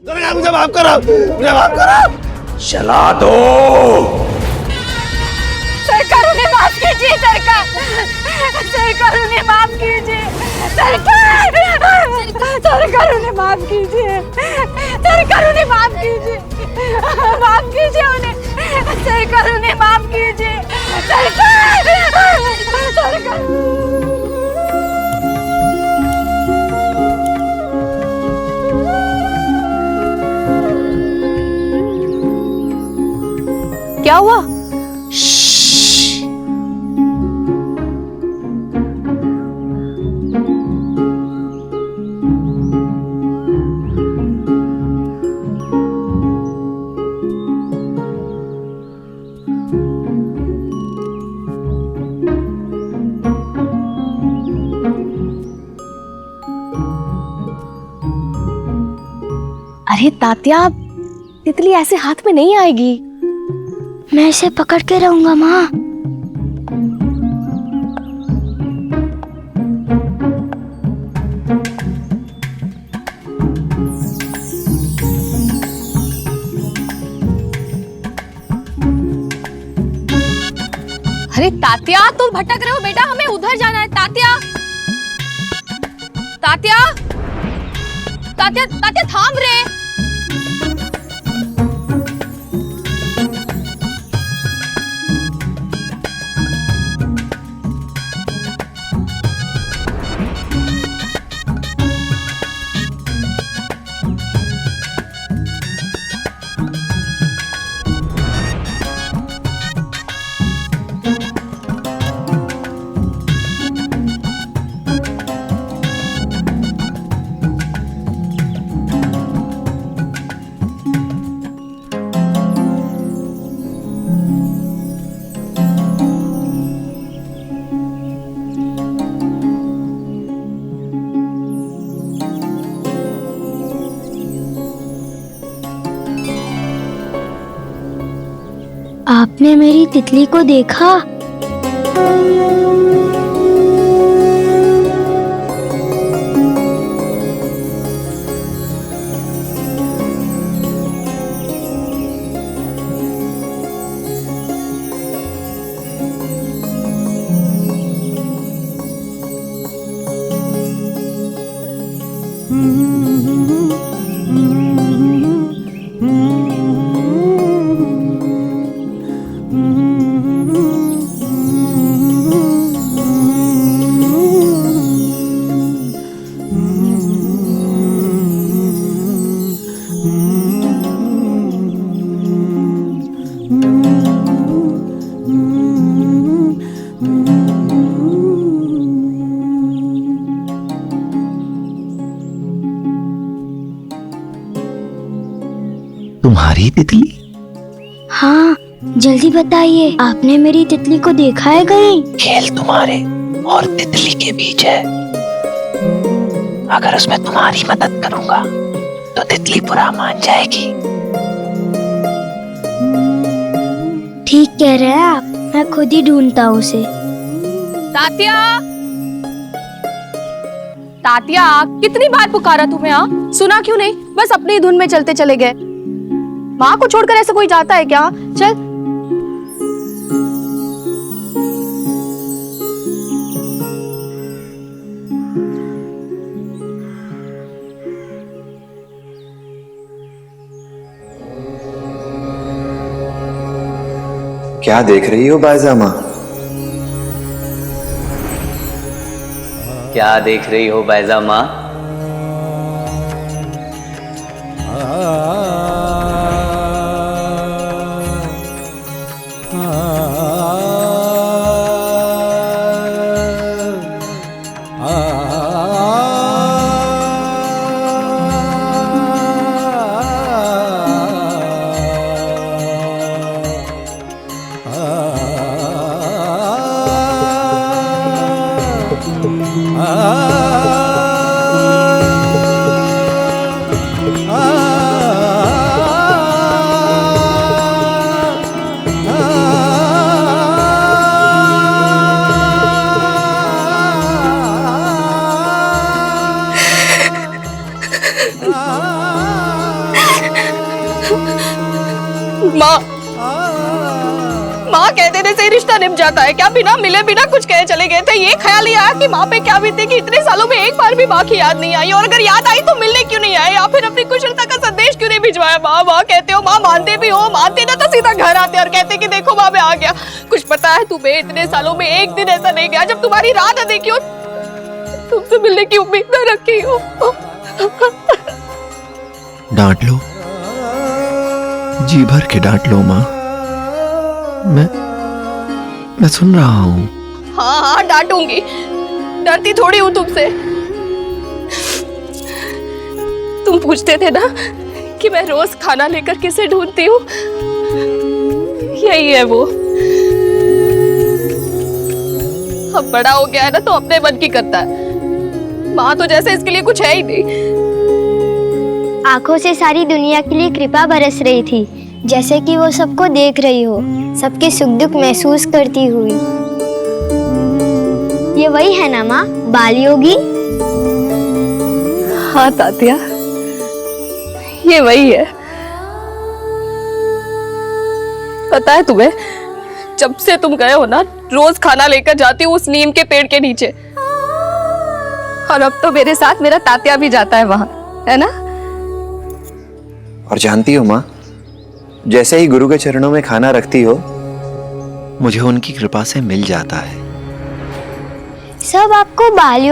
सरकार मुझे माफ करो, मुझे माफ करो। चला दो। सरकार उन्हें माफ कीजिए, सरकार सरकार उन्हें माफ कीजिए, सरकार उन्हें माफ कीजिए, सरकार उन्हें माफ कीजिए, माफ कीजिए उन्हें, सरकार उन्हें माफ कीजिए, सरकार। क्या हुआ? अरे तात्या, तितली ऐसे हाथ में नहीं आएगी। मैं इसे पकड़ के रहूंगा माँ। अरे तात्या, तुम भटक रहे हो बेटा, हमें उधर जाना है। तात्या तात्या तात्या तात्या थाम रे। आपने मेरी तितली को देखा? तुम्हारी तितली? हाँ, जल्दी बताइए, आपने मेरी तितली को देखा है कहीं? खेल तुम्हारे और तितली के बीच है। अगर उसमें तुम्हारी मदद करूंगा तो तितली बुरा मान जाएगी। ठीक कह रहे हैं आप, मैं खुद ही ढूंढता हूँ उसे। तात्या तात्या, कितनी बार पुकारा तुम्हें? सुना क्यों नहीं? बस अपनी धुन में चलते चले गए। माँ को छोड़कर ऐसे कोई जाता है क्या? चल। क्या देख रही हो बायजामा? क्या देख रही हो बायजामा? माँ कह देने से ही रिश्ता निभ जाता है क्या? बिना मिले बिना कुछ कहे चले गए थे। ये ख्याल ही आया कि माँ पे क्या बीते कि इतने सालों में एक बार भी माँ की याद नहीं आई, और अगर याद आई तो मिलने क्यों नहीं आए, या फिर अपनी कुशलता का संदेश क्यों नहीं भिजवाया? माँ कहते हो, माँ मानते भी हो, मानते ना तो सीधा घर आते और कहते कि देखो माँ मैं आ गया। कुछ पता है तुम्हें, इतने सालों में एक दिन ऐसा नहीं गया जब तुम्हारी राह न देखी हो, तुमसे मिलने की उम्मीद न रखी हो। डांट लो, जी भर के डांट लो माँ, मैं सुन रहा हूँ। हाँ डांटूंगी, डरती थोड़ी हूँ तुमसे। तुम पूछते थे ना कि मैं रोज खाना लेकर किसे ढूंढती हूँ, यही है वो। अब बड़ा हो गया है ना तो अपने मन की करता है। माँ तो जैसे इसके लिए कुछ है ही नहीं। आंखों से सारी दुनिया के लिए कृपा बरस रही थी, जैसे कि वो सबको देख रही हो, सबके सुख दुख महसूस करती हुई। ये वही है ना माँ, बाल योगी? हाँ तात्या, ये वही है। पता है तुम्हें, जब से तुम गए हो ना, रोज खाना लेकर जाती हूँ उस नीम के पेड़ के नीचे, और अब तो मेरे साथ मेरा तात्या भी जाता है वहां, है ना? और जानती हो माँ, जैसे ही गुरु के चरणों में खाना रखती हो, मुझे उनकी कृपा से मिल जाता है। सब आपको बाल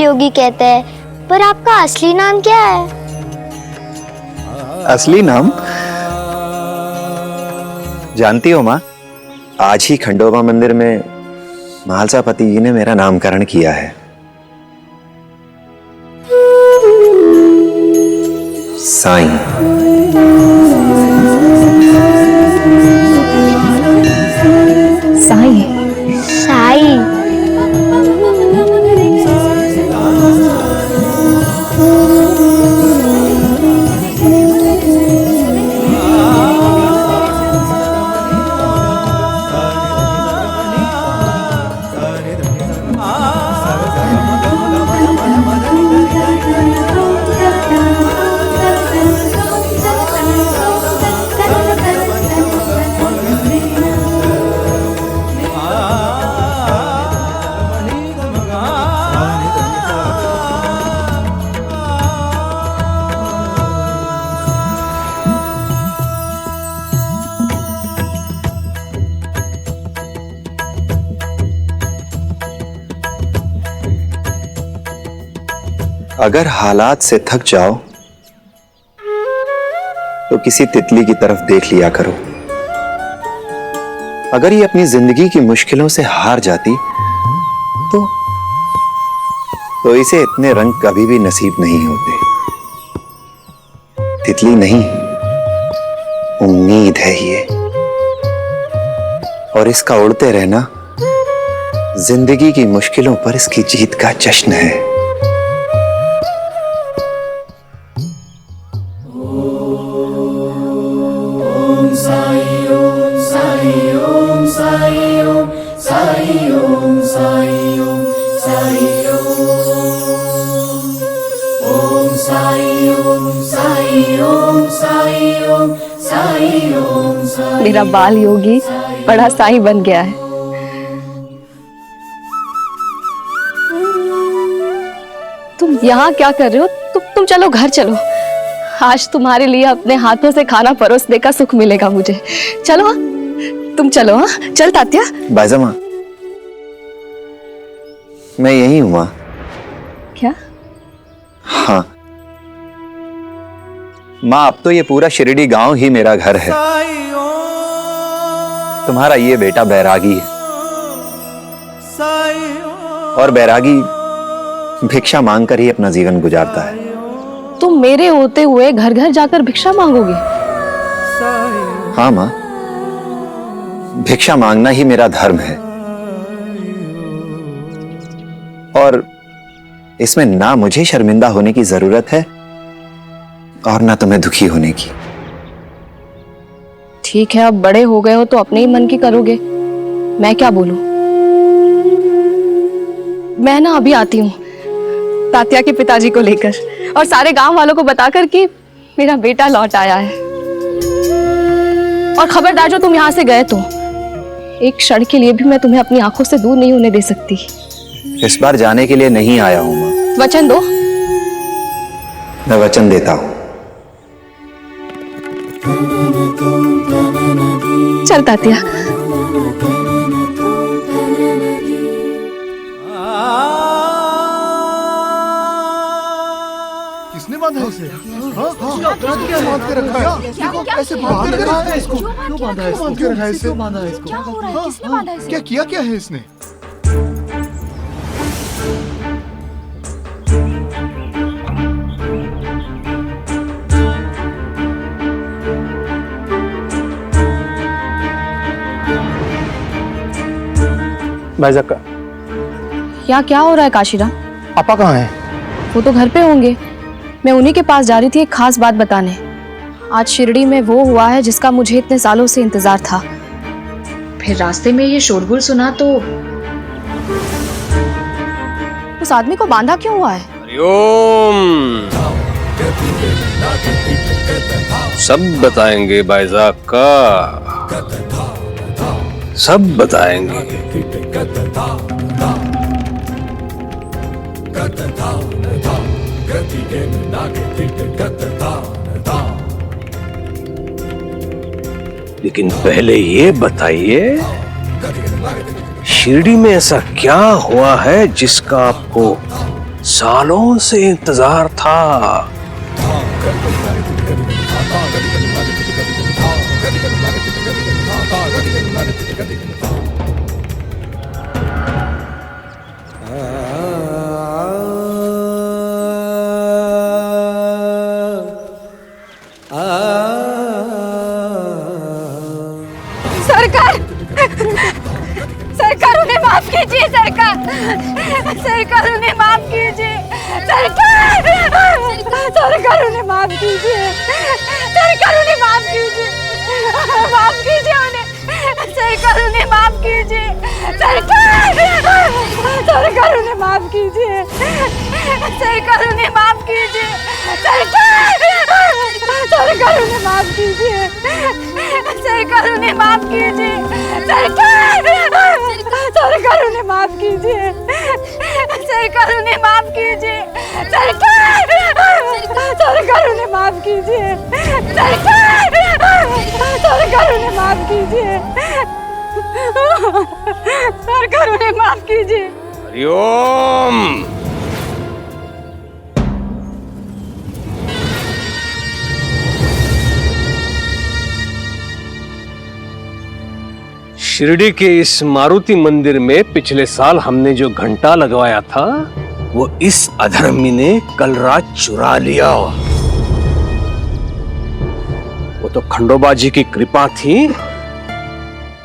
योगी कहते हैं, पर आपका असली नाम क्या है? असली नाम जानती हो माँ, आज ही खंडोबा मंदिर में महालसा पति जी ने मेरा नामकरण किया है। साईं। साई। अगर हालात से थक जाओ तो किसी तितली की तरफ देख लिया करो। अगर ये अपनी जिंदगी की मुश्किलों से हार जाती तो इसे इतने रंग कभी भी नसीब नहीं होते। तितली नहीं, उम्मीद है ये, और इसका उड़ते रहना जिंदगी की मुश्किलों पर इसकी जीत का जश्न है। मेरा बाल योगी बड़ा साईं बन गया है। तुम यहाँ क्या कर रहे हो? तुम चलो घर चलो। आज तुम्हारे लिए अपने हाथों से खाना परोसने का सुख मिलेगा मुझे। चलो तुम चलो। हाँ चल तात्या। बायजा माँ, मैं यही हूँ माँ। क्या? हाँ माँ, अब तो ये पूरा शिरडी गांव ही मेरा घर है। तुम्हारा ये बेटा बैरागी है, और बैरागी भिक्षा मांगकर ही अपना जीवन गुजारता है। तुम मेरे होते हुए घर घर जाकर भिक्षा मांगोगे? हाँ माँ, भिक्षा मांगना ही मेरा धर्म है, और इसमें ना मुझे शर्मिंदा होने की जरूरत है और ना तुम्हें दुखी होने की। ठीक है, अब बड़े हो गए हो तो अपने ही मन की करोगे, मैं क्या बोलूं। मैं ना अभी आती हूँ तात्या के पिताजी को लेकर, और सारे गांव वालों को बताकर कि मेरा बेटा लौट आया है। और खबरदार जो तुम यहाँ से गए तो एक क्षण के लिए भी मैं तुम्हें अपनी आंखों से दूर नहीं होने दे सकती। इस बार जाने के लिए नहीं आया हूं माँ। वचन दो। मैं वचन देता हूं। चल तात्या। किसने बांधा है इसे? क्या बांध के रखा है? कैसे बांध के रखा है इसको? क्यों बांधा है? बांध के रखा है इसे? क्या हो रहा है? किसने बांधा है इसे? क्या किया क्या है इसने? भाईजान का यहाँ क्या हो रहा है काशीराम? पापा कहाँ है? वो तो घर पे होंगे। मैं उन्हीं के पास जा रही थी एक खास बात बताने। आज शिरडी में वो हुआ है जिसका मुझे इतने सालों से इंतजार था। फिर रास्ते में ये शोरगुल सुना तो उस आदमी को बांधा क्यों हुआ है? हरिओम। सब बताएंगे बाइजाक का, सब बताएंगे। लेकिन पहले ये बताइए, शिरडी में ऐसा क्या हुआ है जिसका आपको सालों से इंतजार था? सरकार उन्हें माफ कीजिए। सरकार उन्हें माफ कीजिए। सरकार उन्हें माफ कीजिए। सरकार उन्हें माफ कीजिए। माफ कीजिए उन्हें। सरकार उन्हें माफ कीजिए। सरकार उन्हें माफ कीजिए। सरकार उन्हें माफ कीजिए। सरकार उन्हें माफ कीजिए। सरकार उन्हें माफ कीजिए। सरकार उन्हें माफ कीजिए। सरकार उन्हें माफ कीजिए। सरकार उन्हें माफ कीजिए। सरकार उन्हें माफ कीजिए। सरकार उन्हें माफ कीजिए। हरिओम। शिरडी के इस मारुति मंदिर में पिछले साल हमने जो घंटा लगवाया था वो इस अधर्मी ने कल रात चुरा लिया। वो तो खंडोबा जी की कृपा थी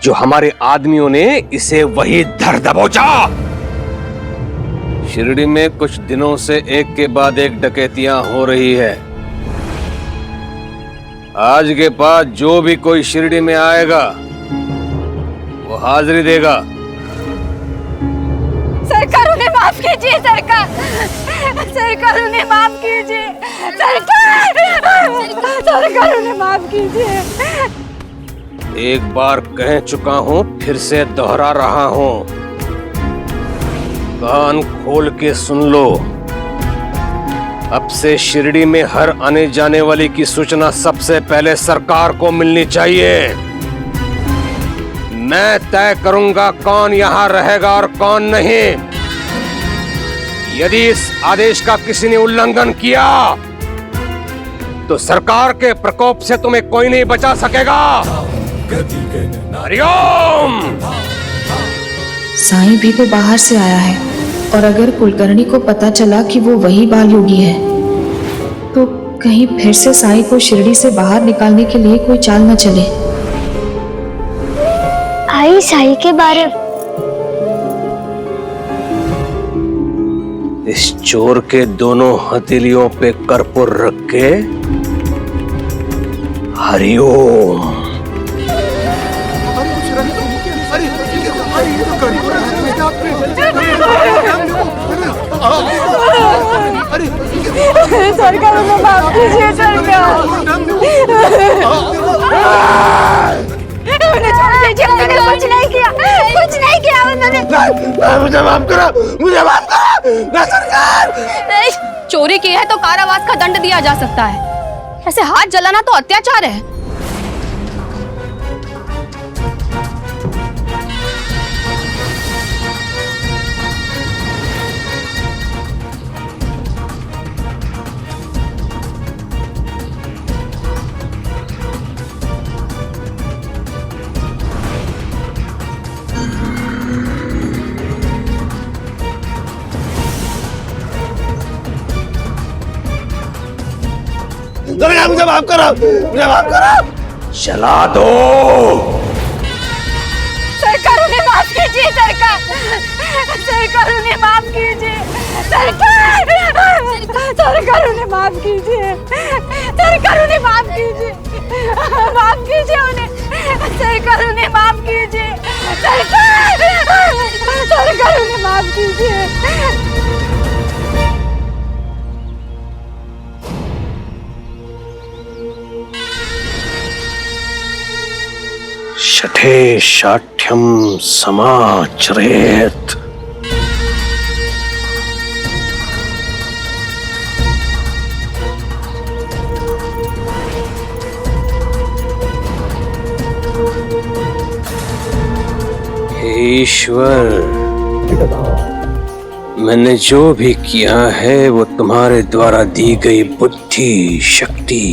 जो हमारे आदमियों ने इसे वही धर दबोचा। शिरडी में कुछ दिनों से एक के बाद एक डकैतियां हो रही है। आज के बाद जो भी कोई शिरडी में आएगा वो हाजिरी देगा। सरकार उन्हें माफ कीजिए। सरकार उन्हें माफ कीजिए। सरकार उन्हें माफ कीजिए। एक बार कह चुका हूं, फिर से दोहरा रहा हूं, कान खोल के सुन लो। अब से शिरडी में हर आने जाने वाले की सूचना सबसे पहले सरकार को मिलनी चाहिए। मैं तय करूंगा कौन यहां रहेगा और कौन नहीं। यदि इस आदेश का किसी ने उल्लंघन किया तो सरकार के प्रकोप से तुम्हें कोई नहीं बचा सकेगा। हरिओम। साईं भी तो बाहर से आया है और अगर कुलकर्णी को पता चला कि वो वही बाल योगी है तो कहीं फिर से साईं को शिरडी से बाहर निकालने के लिए कोई चाल न चले। आई साई के बारे इस चोर के दोनों हथेलियों पे कर्पूर रख के हरिओम। सरकार उन्हें माफ कीजिए। सरकार मुझे माफ करो, मुझे माफ करो ना सरकार। चोरी की है तो कारावास का दंड दिया जा सकता है, ऐसे हाथ जलाना तो अत्याचार है। मुझे माफ करो, मुझे माफ करो। चला दो। सरकार उन्हें माफ कीजिए, सरकार उन्हें माफ कीजिए, सरकार उन्हें माफ कीजिए, सरकार उन्हें माफ कीजिए, माफ कीजिए उन्हें, सरकार उन्हें माफ कीजिए, सरकार उन्हें माफ कीजिए। शठे शाठ्यम समाचरेत। हे ईश्वर, मैंने जो भी किया है वो तुम्हारे द्वारा दी गई बुद्धि, शक्ति,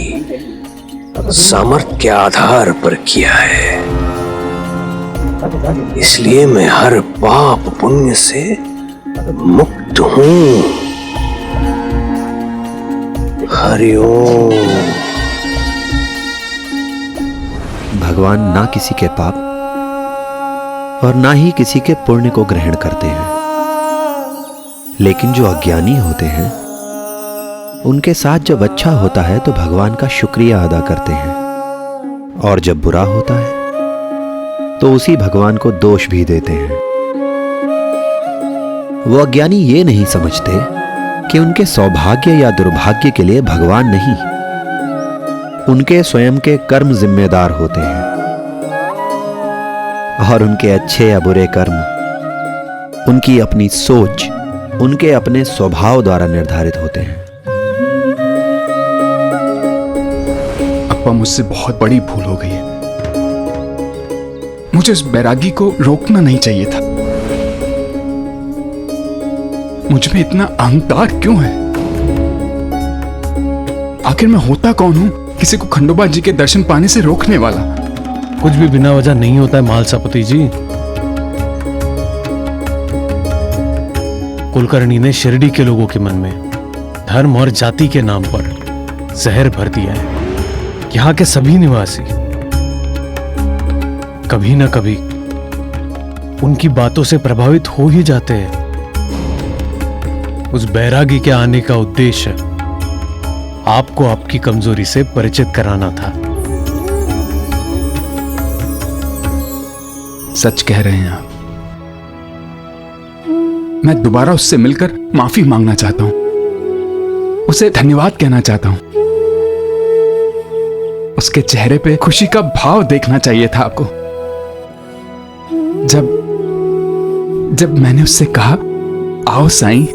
सामर्थ्य के आधार पर किया है, इसलिए मैं हर पाप पुण्य से मुक्त हूं। हरिओम। भगवान ना किसी के पाप और ना ही किसी के पुण्य को ग्रहण करते हैं, लेकिन जो अज्ञानी होते हैं उनके साथ जब अच्छा होता है तो भगवान का शुक्रिया अदा करते हैं, और जब बुरा होता है तो उसी भगवान को दोष भी देते हैं। वो अज्ञानी ये नहीं समझते कि उनके सौभाग्य या दुर्भाग्य के लिए भगवान नहीं, उनके स्वयं के कर्म जिम्मेदार होते हैं, और उनके अच्छे या बुरे कर्म उनकी अपनी सोच, उनके अपने स्वभाव द्वारा निर्धारित होते हैं। अप्पा, मुझसे बहुत बड़ी भूल हो गई है। मुझे उस बैरागी को रोकना नहीं चाहिए था। मुझ में इतना अहंकार क्यों है? आखिर मैं होता कौन हूं किसी को खंडोबा जी के दर्शन पाने से रोकने वाला? कुछ भी बिना वजह नहीं होता है मालसापति जी। कुलकर्णी ने शिरडी के लोगों के मन में धर्म और जाति के नाम पर जहर भर दिया है। यहाँ के सभी निवासी कभी ना कभी उनकी बातों से प्रभावित हो ही जाते हैं। उस बैरागी के आने का उद्देश्य आपको आपकी कमजोरी से परिचित कराना था। सच कह रहे हैं आप। मैं दोबारा उससे मिलकर माफी मांगना चाहता हूं, उसे धन्यवाद कहना चाहता हूं। उसके चेहरे पे खुशी का भाव देखना चाहिए था आपको। जब मैंने उससे कहा, आओ साईं,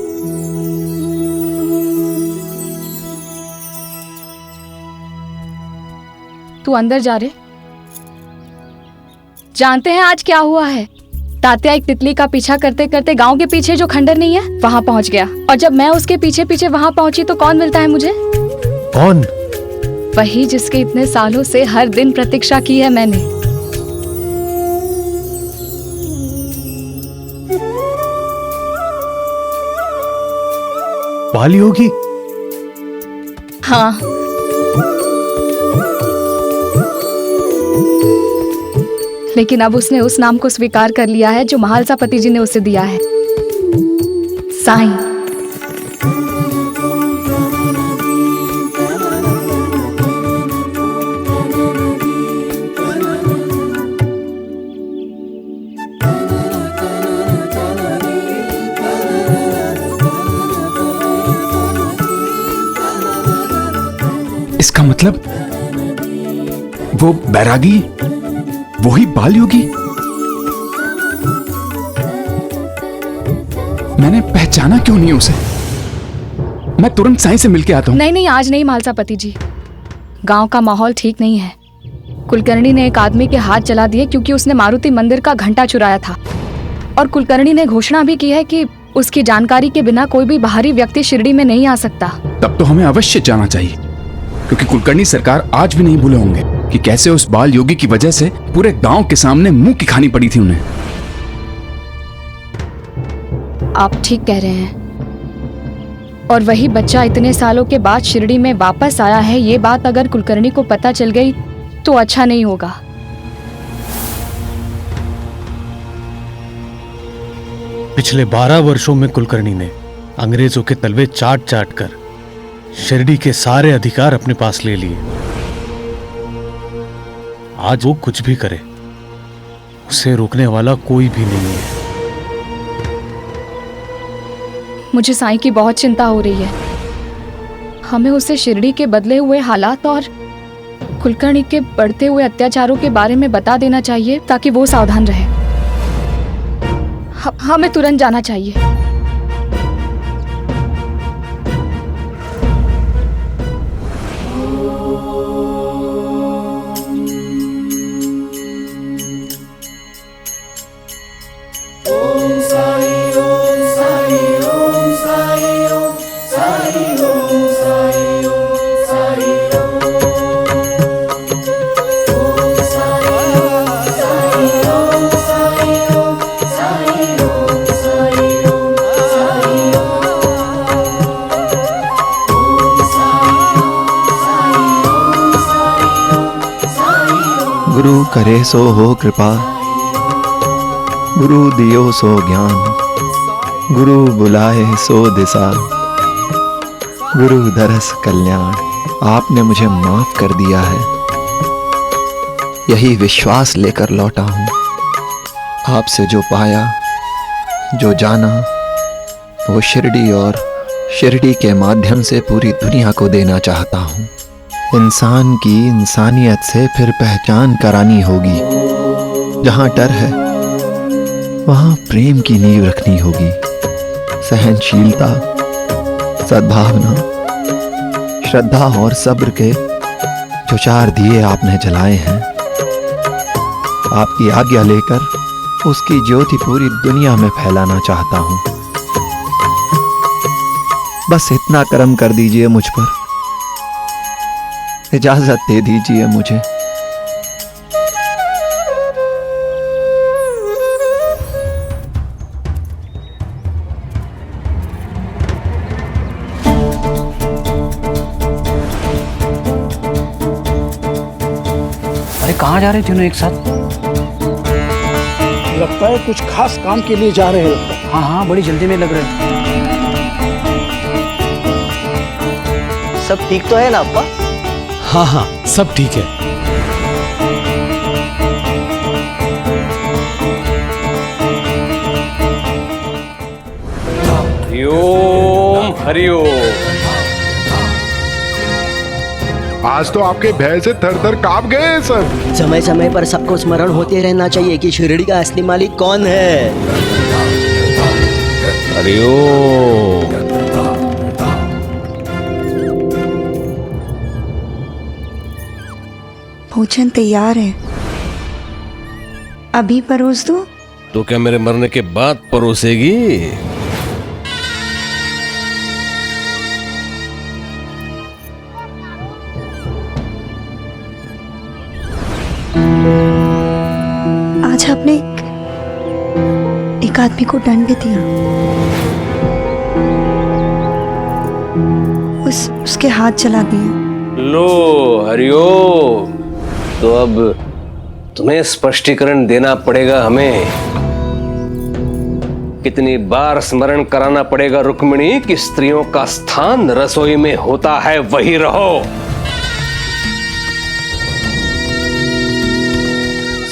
तू अंदर जा रे। जानते हैं आज क्या हुआ है? तात्या एक तितली का पीछा करते करते गांव के पीछे जो खंडर नहीं है वहां पहुंच गया, और जब मैं उसके पीछे पीछे वहां पहुंची तो कौन मिलता है मुझे? कौन? वही जिसके इतने सालों से हर दिन प्रतीक्षा की है मैंने। बाली होगी? हाँ, लेकिन अब उसने उस नाम को स्वीकार कर लिया है जो महालसापति जी ने उसे दिया है, साईं। इसका मतलब वो बैरागी वही बाल योगी? मैंने पहचाना क्यों नहीं उसे? मैं तुरंत साईं से मिलके आता हूँ। नहीं नहीं, आज नहीं मालसापति जी, गांव का माहौल ठीक नहीं है। कुलकर्णी ने एक आदमी के हाथ जला दिए क्योंकि उसने मारुति मंदिर का घंटा चुराया था, और कुलकर्णी ने घोषणा भी की है कि उसकी जानकारी के बिना कोई भी बाहरी व्यक्ति शिरडी में नहीं आ सकता। तब तो हमें अवश्य जाना चाहिए, क्योंकि कुलकर्णी सरकार आज भी नहीं भूले होंगे कि कैसे उस बाल योगी की वजह से पूरे गांव के सामने मुंह की खानी पड़ी थी उन्हें। आप ठीक कह रहे हैं, और वही बच्चा इतने सालों के बाद शिरडी में वापस आया है, ये बात अगर कुलकर्णी को पता चल गई तो अच्छा नहीं होगा। पिछले 12 वर्षों में कुलकर्णी ने अंग्रेजों के तलवे चाट चाट कर शिरडी के सारे अधिकार अपने पास ले लिए। आज वो कुछ भी करे, उसे रोकने वाला कोई भी नहीं है। मुझे साईं की बहुत चिंता हो रही है। हमें उसे शिरडी के बदले हुए हालात और कुलकर्णी के बढ़ते हुए अत्याचारों के बारे में बता देना चाहिए ताकि वो सावधान रहे। हमें तुरंत जाना चाहिए। गुरु करे सो हो कृपा, गुरु दियो सो ज्ञान, गुरु बुलाए सो दिशा, गुरु दरस कल्याण। आपने मुझे माफ कर दिया है, यही विश्वास लेकर लौटा हूँ। आपसे जो पाया, जो जाना, वो शिरडी और शिरडी के माध्यम से पूरी दुनिया को देना चाहता हूँ। इंसान की इंसानियत से फिर पहचान करानी होगी। जहाँ डर है वहाँ प्रेम की नींव रखनी होगी। सहनशीलता, सद्भावना, श्रद्धा और सब्र के जो 4 दिए आपने जलाए हैं, आपकी आज्ञा लेकर उसकी ज्योति पूरी दुनिया में फैलाना चाहता हूँ। बस इतना करम कर दीजिए मुझ पर, इजाजत दे दीजिए मुझे। अरे कहाँ जा रहे तीनों एक साथ? लगता है कुछ खास काम के लिए जा रहे हो। हाँ हाँ, बड़ी जल्दी में लग रहे। सब ठीक तो है ना अप्पा? हाँ हाँ, सब ठीक है। हरिओम हरिओम। आज तो आपके भय से थर थर कांप गए सब। समय समय पर सबको स्मरण होते रहना चाहिए कि शिरडी का असली मालिक कौन है। हरिओम। भोजन तैयार है, अभी परोस दो। तो क्या मेरे मरने के बाद परोसेगी? आज आपने एक आदमी को दंड भी दिया, उसके हाथ जला दिए। लो हरिओम, तो अब तुम्हें स्पष्टीकरण देना पड़ेगा हमें। कितनी बार स्मरण कराना पड़ेगा रुक्मिणी कि स्त्रियों का स्थान रसोई में होता है, वही रहो।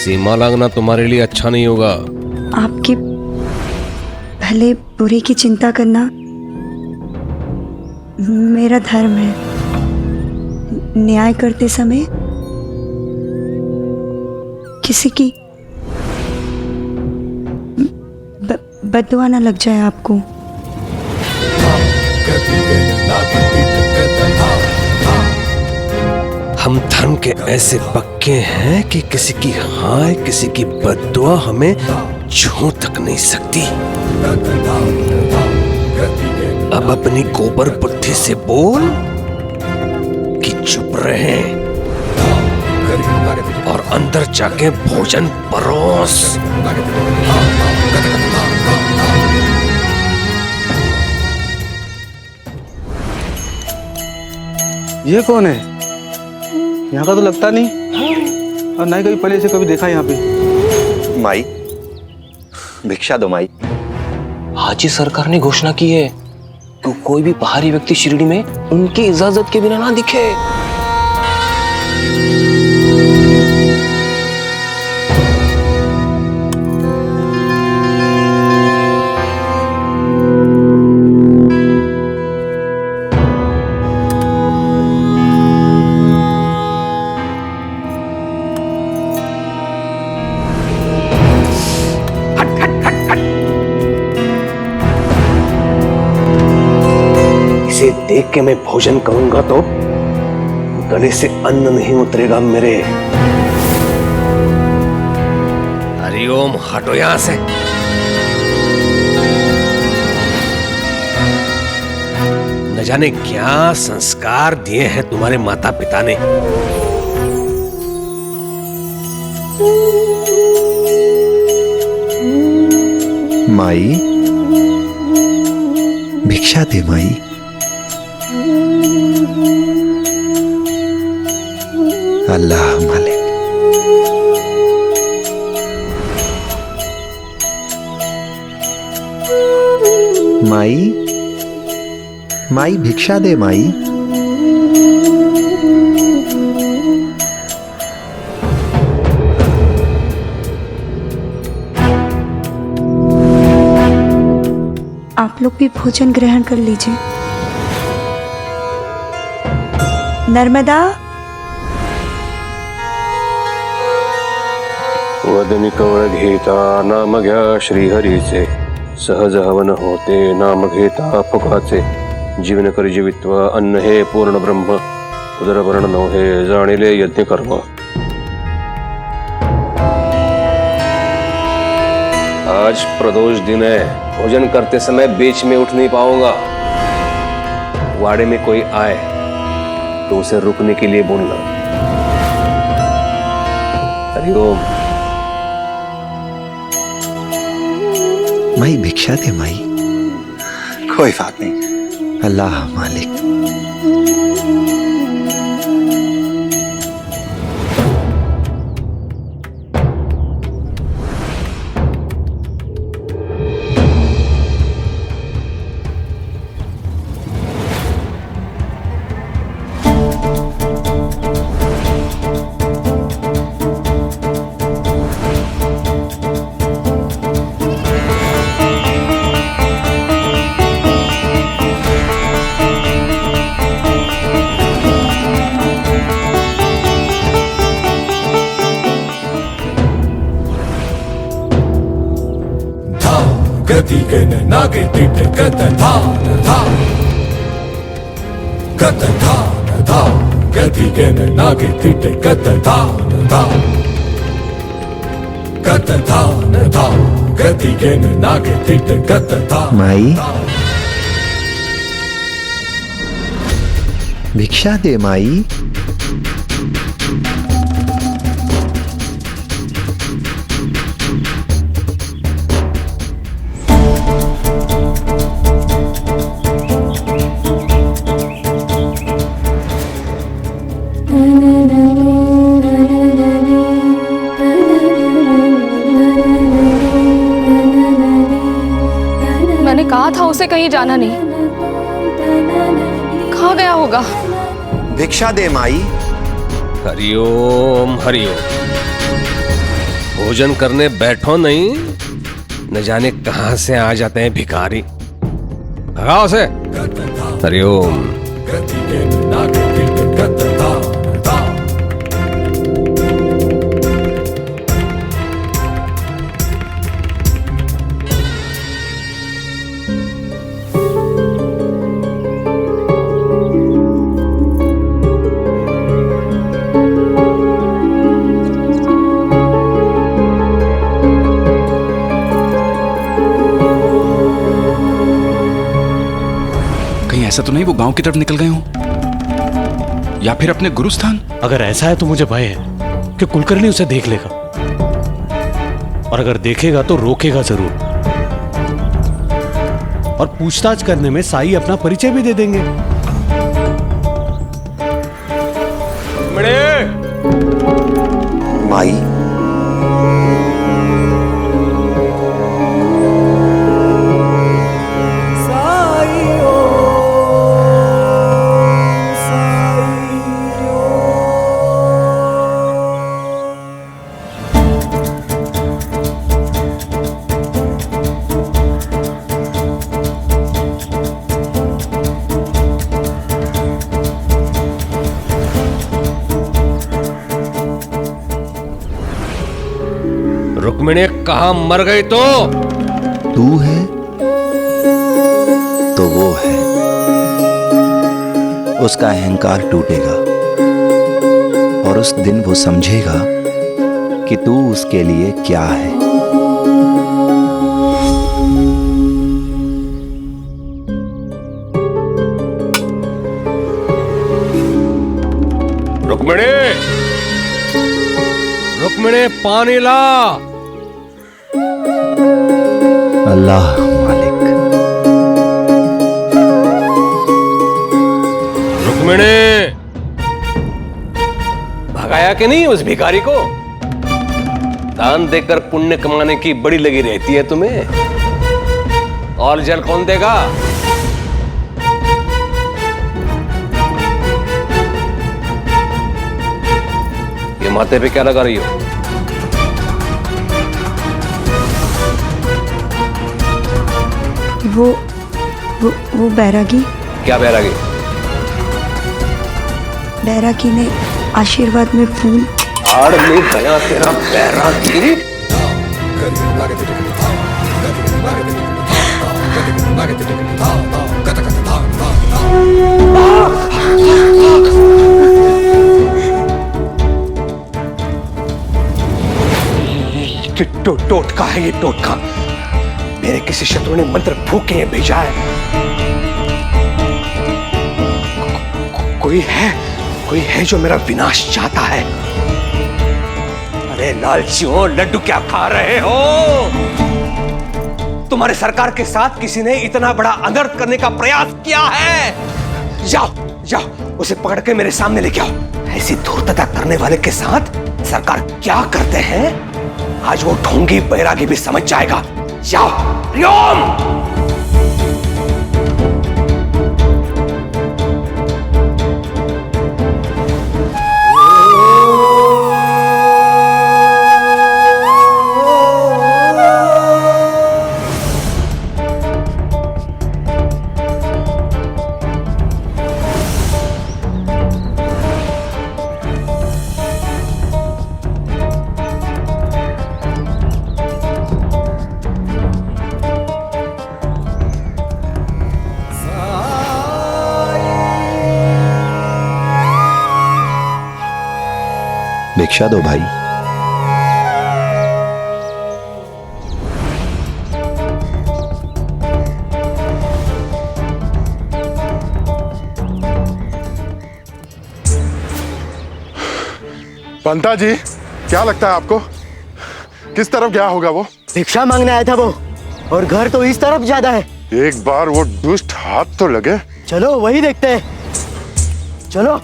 सीमा लांघना तुम्हारे लिए अच्छा नहीं होगा। आपके भले बुरे की चिंता करना मेरा धर्म है। न्याय करते समय किसी की बददुआ ना लग जाए आपको। हम धन के ऐसे पक्के हैं कि किसी की हाय किसी की बद्दुआ हमें छू तक नहीं सकती। अब अपनी गोबर बुद्धि से बोल कि चुप रहे और अंदर जाके भोजन परोस। ये कौन है? यहाँ का तो लगता नहीं और ना ही कभी पहले से कभी देखा यहाँ पे। माई भिक्षा दो माई। हाजी सरकार ने घोषणा की है कि कोई भी बाहरी व्यक्ति शिरडी में उनकी इजाजत के बिना ना दिखे। इसे देख के मैं भोजन करूंगा तो गले से अन्न नहीं उतरेगा मेरे। हरिओम, हटो यहां से। न जाने क्या संस्कार दिए हैं तुम्हारे माता पिता ने। माई भिक्षा दे माई। अल्लाह मालिक। माई माई भिक्षा दे माई। आप लोग भी भोजन ग्रहण कर लीजिए। नर्मदा। वदनी कवळ घेता नाम घ्या श्रीहरीचे, सहज हवन होते नाम घेता फुकाचे। जीवन करी जीवित्व अन्न हे पूर्ण ब्रह्म, उदरवर्ण नो हे जाणिले यज्ञ कर्म। आज प्रदोष दिन है, भोजन करते समय बीच में उठ नहीं पाऊंगा। वाड़े में कोई आए तो उसे रुकने के लिए बोलना। हरिओम। माई भिक्षा दे माई। कोई बात नहीं। अल्लाह मालिक। माई भिक्षा दे माई। मैंने कहा था उसे कहीं जाना नहीं। कहाँ गया होगा? भिक्षा दे माई। हरिओम हरिओम। भोजन करने बैठो नहीं, न जाने कहां से आ जाते हैं भिखारी। भगाओ से। हरिओम। ऐसा तो नहीं वो गांव की तरफ निकल गए हों, या फिर अपने गुरुस्थान? अगर ऐसा है तो मुझे भय है कि कुलकर्णी उसे देख लेगा, और अगर देखेगा तो रोकेगा जरूर, और पूछताछ करने में साई अपना परिचय भी दे देंगे। माई, रुक्मिणी कहाँ मर गई तो? तू है तो वो है, उसका अहंकार टूटेगा और उस दिन वो समझेगा कि तू उसके लिए क्या है। रुक्मिणी, रुक्मिणी पानी ला। अल्लाह मालिक। रुक्मिणी, भगाया कि नहीं उस भिखारी को? दान देकर पुण्य कमाने की बड़ी लगी रहती है तुम्हें, और जल कौन देगा? ये माथे पे क्या लगा रही हो? वो बैरागी। क्या बैरागी? बैरागी ने आशीर्वाद में फूल। आड़ में गया तेरा बैरागी। टोटका है ये, टोटका। मेरे किसी शत्रु ने मंत्र फूक के भेजा है। कोई है जो मेरा विनाश चाहता है। अरे लालचियों, लड्डू क्या खा रहे हो? तुम्हारे सरकार के साथ किसी ने इतना बड़ा अनर्थ करने का प्रयास किया है। जाओ उसे पकड़ के मेरे सामने लेके आओ। ऐसी धूर्तता करने वाले के साथ सरकार क्या करते हैं, आज वो ढोंगी बैरागी भी समझ जाएगा। जाओ। हरिओम। भिक्षा दो भाई। पंता जी, क्या लगता है आपको किस तरफ गया होगा वो? भिक्षा मांगने आया था वो, और घर तो इस तरफ ज्यादा है। एक बार वो दुष्ट हाथ तो लगे। चलो वही देखते हैं, चलो।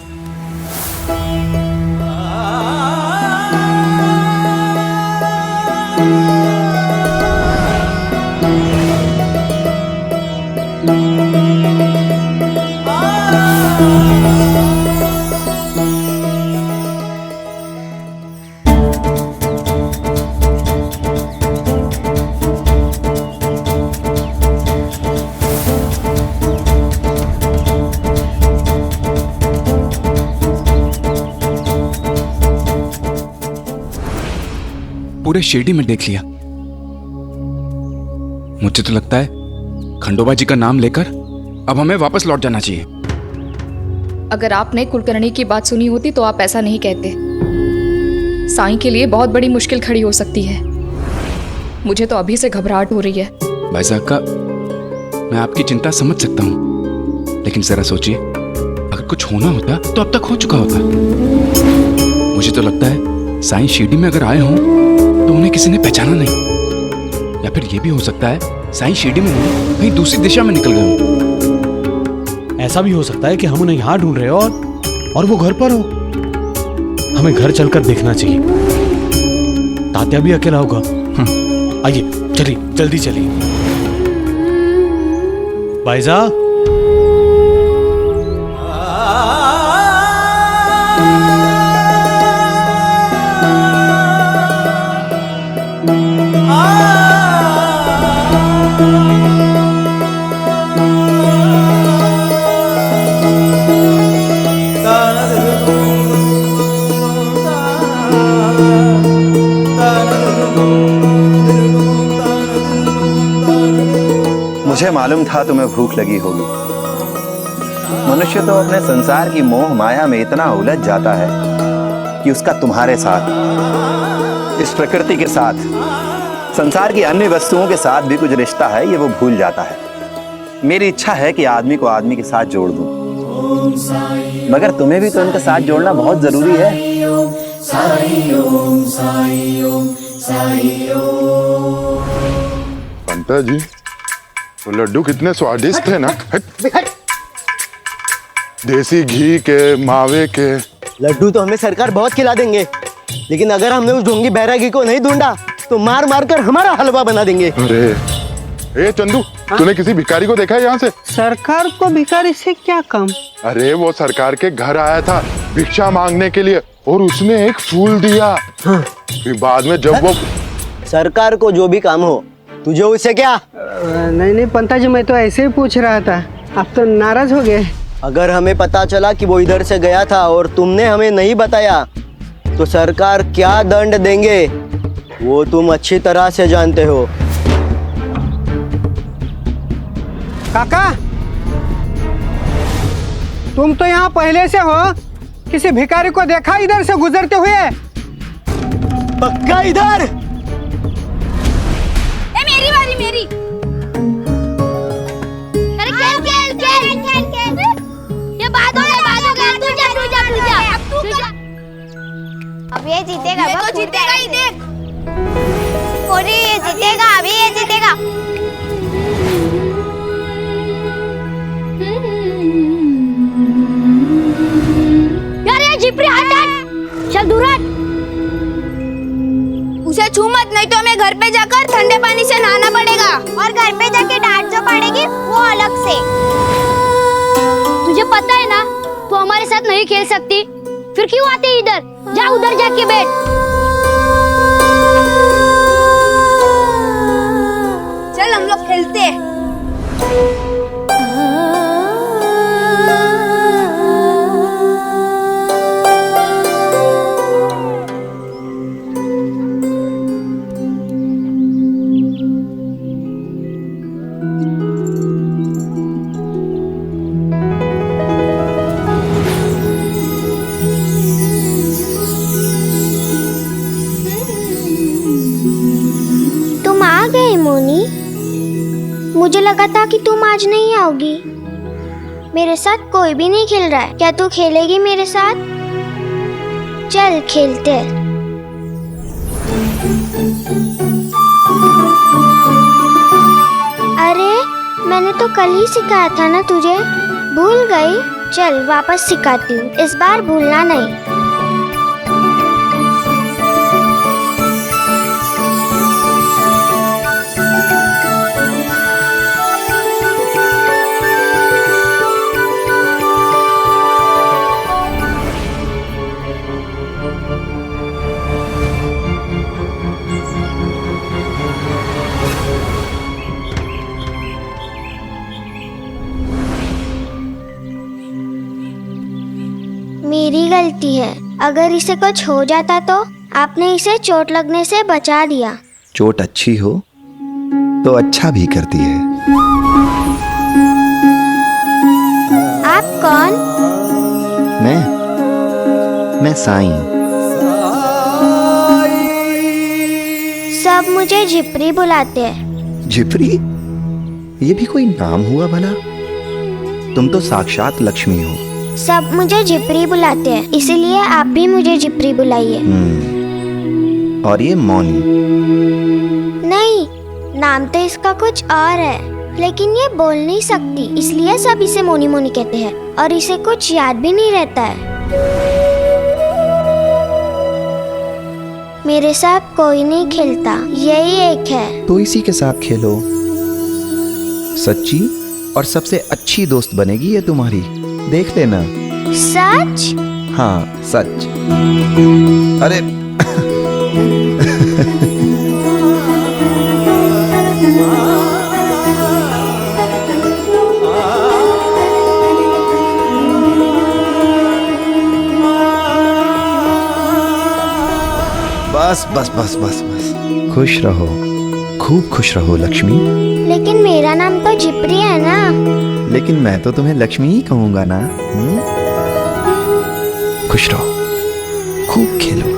पूरे शिरडी में देख लिया। मुझे तो लगता है खंडोबा जी का नाम लेकर अब हमें वापस लौट जाना चाहिए। अगर आपने कुलकर्णी की बात सुनी होती तो आप ऐसा नहीं कहते। साईं के लिए बहुत बड़ी मुश्किल खड़ी हो सकती है। मुझे तो अभी से घबराहट हो रही है। भाई साहब का मैं आपकी चिंता समझ सकता हूँ, लेकिन जरा सोचिए, अगर कुछ होना होता तो अब तक हो चुका होता। मुझे तो लगता है साईं शिरडी में अगर आए हों तो उन्हें किसी ने पहचाना नहीं, या फिर ये भी हो सकता है साईं शिरडी में नहीं, कहीं दूसरी दिशा में निकल गए हों। ऐसा भी हो सकता है कि हम उन्हें यहाँ ढूंढ रहे हो और वो घर पर हो। हमें घर चलकर देखना चाहिए। तात्या भी अकेला होगा। आइए चलिए, जल्दी चलिए। बाईजा, मुझे मालूम था तुम्हें भूख लगी होगी। मनुष्य तो अपने संसार की मोह माया में इतना उलझ जाता है कि उसका तुम्हारे साथ, इस प्रकृति के साथ, संसार की अन्य वस्तुओं के साथ भी कुछ रिश्ता है, ये वो भूल जाता है। मेरी इच्छा है कि आदमी को आदमी के साथ जोड़ दूं, मगर तुम्हें भी तो उनके साथ जोड़ना बहुत जरूरी है। पंता जी, वो लड्डू कितने स्वादिष्ट है ना। देसी घी के, मावे के लड्डू तो हमें सरकार बहुत खिला देंगे, लेकिन अगर हमने उस ढोंगी बैरागी को नहीं ढूंढा तो मार मार कर हमारा हलवा बना देंगे। अरे ए चंदू, तूने किसी भिखारी को देखा है यहाँ से? सरकार को भिखारी से क्या काम? अरे वो सरकार के घर आया था भिक्षा मांगने के लिए और उसने एक फूल दिया। फिर बाद में जब वो सरकार को जो भी काम हो, तुझे उससे क्या? नहीं नहीं पंता जी, मैं तो ऐसे ही पूछ रहा था, आप तो नाराज हो गए। अगर हमें पता चला कि वो इधर से गया था और तुमने हमें नहीं बताया तो सरकार क्या दंड देंगे वो तुम अच्छी तरह से जानते हो। काका, तुम तो यहाँ पहले से हो, किसी भिखारी को देखा इधर से गुजरते हुए? पक्का इधर? मेरी बारी, मेरी। अरे खेल। ये बाद हो गया। तू जा। अब ये जीतेगा। ये तो जीतेगा ही, देख। अरे ये जीतेगा, अभी ये जीतेगा। यार ये जिपरी हट। चल दूर हट। उसे छू मत, नहीं तो हमें घर पे जाकर ठंडे पानी से नहाना पड़ेगा। और घर पे जाके डांट जो पड़ेगी वो अलग से। तुझे पता है ना, तू हमारे साथ नहीं खेल सकती, फिर क्यों आते इधर? जा उधर जाके बैठ। चल हम लोग खेलते हैं। मुझे लगा था कि तुम आज नहीं आओगी। मेरे साथ कोई भी नहीं खेल रहा है, क्या तू खेलेगी मेरे साथ? चल खेलते हैं। अरे मैंने तो कल ही सिखाया था ना तुझे, भूल गई? चल वापस सिखाती हूँ, इस बार भूलना नहीं। मेरी गलती है, अगर इसे कुछ हो जाता तो आपने इसे चोट लगने से बचा दिया। चोट अच्छी हो तो अच्छा भी करती है। आप कौन? मैं साईं। सब मुझे झिपरी बुलाते हैं। झिपरी? ये भी कोई नाम हुआ भला? तुम तो साक्षात लक्ष्मी हो। सब मुझे जिप्री बुलाते हैं, इसीलिए आप भी मुझे जिप्री बुलाइए। और ये मौनी? नहीं, नाम तो इसका कुछ और है, लेकिन ये बोल नहीं सकती, इसलिए सब इसे मोनी मोनी कहते हैं, और इसे कुछ याद भी नहीं रहता है। मेरे साथ कोई नहीं खेलता, यही एक है। तो इसी के साथ खेलो। सच्ची और सबसे अच्छी दोस्त बनेगी ये तुम्हारी, देख लेना। सच? हाँ सच। अरे बस बस बस बस बस, खुश रहो, खूब खुश रहो लक्ष्मी। लेकिन मेरा नाम तो जिप्री है ना। लेकिन मैं तो तुम्हें लक्ष्मी ही कहूंगा ना। खुश रहो, खूब खेलो।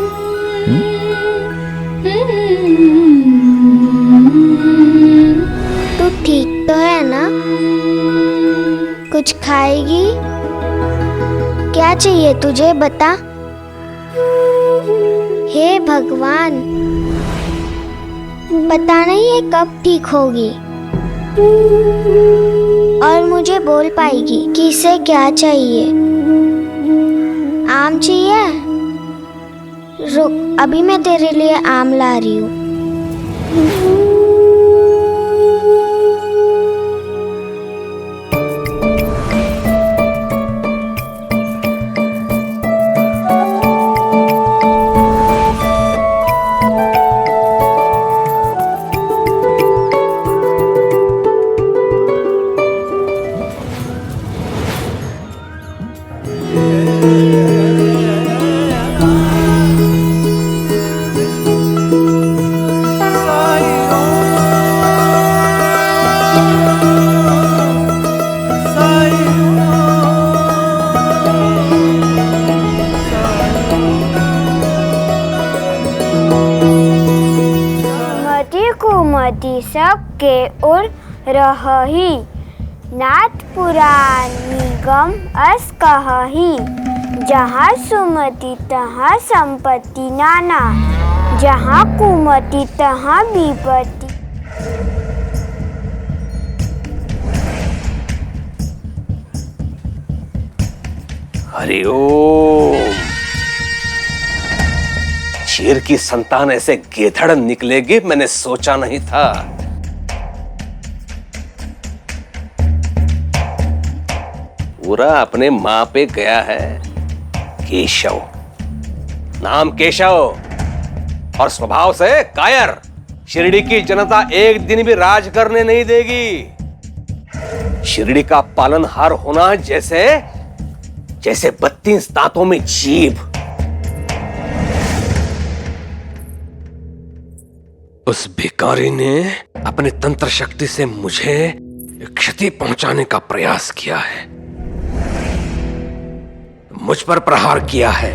तू ठीक तो है ना? कुछ खाएगी? क्या चाहिए तुझे, बता। हे भगवान, पता नहीं ये कब ठीक होगी और मुझे बोल पाएगी कि इसे क्या चाहिए। आम चाहिए? रुक, अभी मैं तेरे लिए आम ला रही हूँ। कुमति सबके उड़ रही, नाथ पुरानी गम अस कहही। जहाँ सुमति तहाँ संपत्ति नाना, जहाँ कुमति तहाँ विपत्ति। हरिओम। शेर की संतान ऐसे गेधड़ निकलेगी, मैंने सोचा नहीं था। पूरा अपने मां पे गया है। केशव, नाम केशव और स्वभाव से कायर। शिरडी की जनता एक दिन भी राज करने नहीं देगी। शिरडी का पालनहार होना जैसे जैसे 32 दांतों में जीभ। उस भिखारी ने अपने तंत्र शक्ति से मुझे क्षति पहुंचाने का प्रयास किया है, मुझ पर प्रहार किया है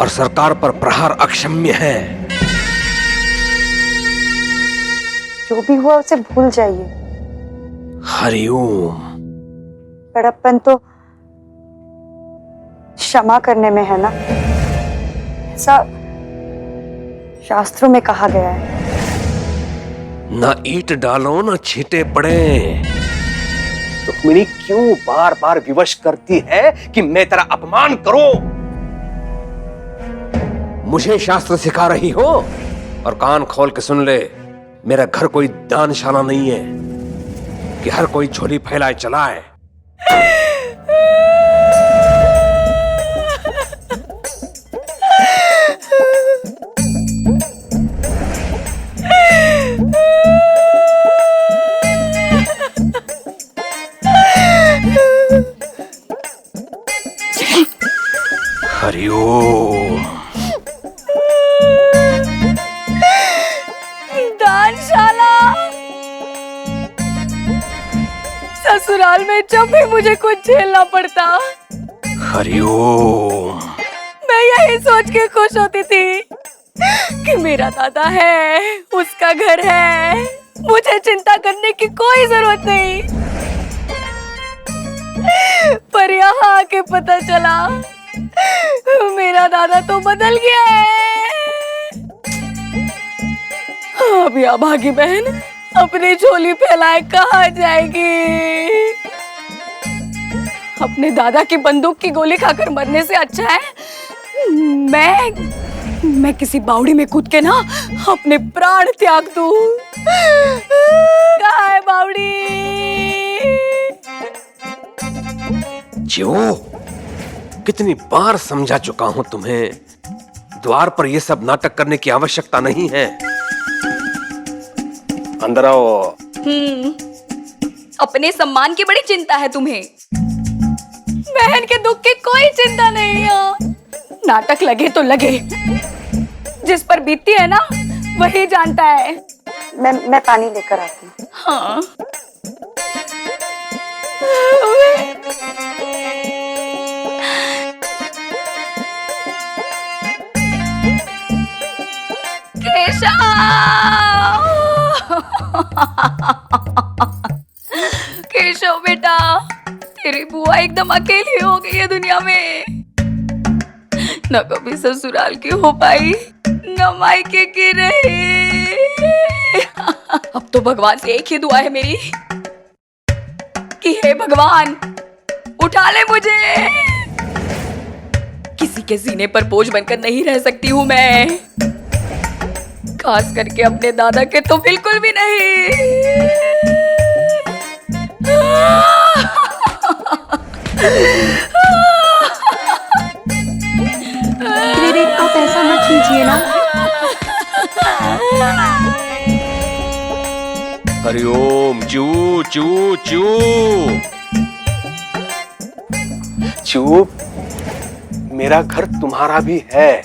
और सरकार पर प्रहार अक्षम्य है। जो भी हुआ उसे भूल जाइए। हरिओम। बड़प्पन तो क्षमा करने में है ना, ऐसा शास्त्रों में कहा गया है। ना ईंट डालो ना छींटे पड़े। रुक्मिणी क्यों बार बार विवश करती है कि मैं तेरा अपमान करूं? मुझे शास्त्र सिखा रही हो? और कान खोल के सुन ले, मेरा घर कोई दानशाला नहीं है कि हर कोई झोली फैलाए चलाए। हरिओम। दानशाला। ससुराल में जब भी मुझे कुछ झेलना पड़ता, हरिओम, मैं यही सोच के खुश होती थी कि मेरा दादा है, उसका घर है, मुझे चिंता करने की कोई जरूरत नहीं। पर यहाँ आके पता चला मेरा दादा तो बदल गया है। अब या भागी बहन अपनी झोली फैलाए कहाँ जाएगी? अपने दादा की बंदूक की गोली खाकर मरने से अच्छा है मैं किसी बावड़ी में कूद के ना अपने प्राण त्याग दूं। कहाँ है बावड़ी? जो कितनी बार समझा चुका हूं तुम्हें, द्वार पर यह सब नाटक करने की आवश्यकता नहीं है। अंदर आओ। अपने सम्मान की बड़ी चिंता है तुम्हें, बहन के दुख की कोई चिंता नहीं है। नाटक लगे तो लगे, जिस पर बीतती है ना वही जानता है। मैं पानी लेकर आती हूँ। हाँ केशव बेटा, तेरी बुआ एकदम अकेली हो गई है दुनिया में। न कभी ससुराल की हो पाई, न मायके की रही। अब तो भगवान से एक ही दुआ है मेरी कि हे भगवान उठा ले मुझे। किसी के सीने पर बोझ बनकर नहीं रह सकती हूँ मैं, खास करके अपने दादा के तो बिल्कुल भी नहीं। दीदी आप ऐसा मत कीजिए ना। हरिओम। चू चू चू चू, मेरा घर तुम्हारा भी है।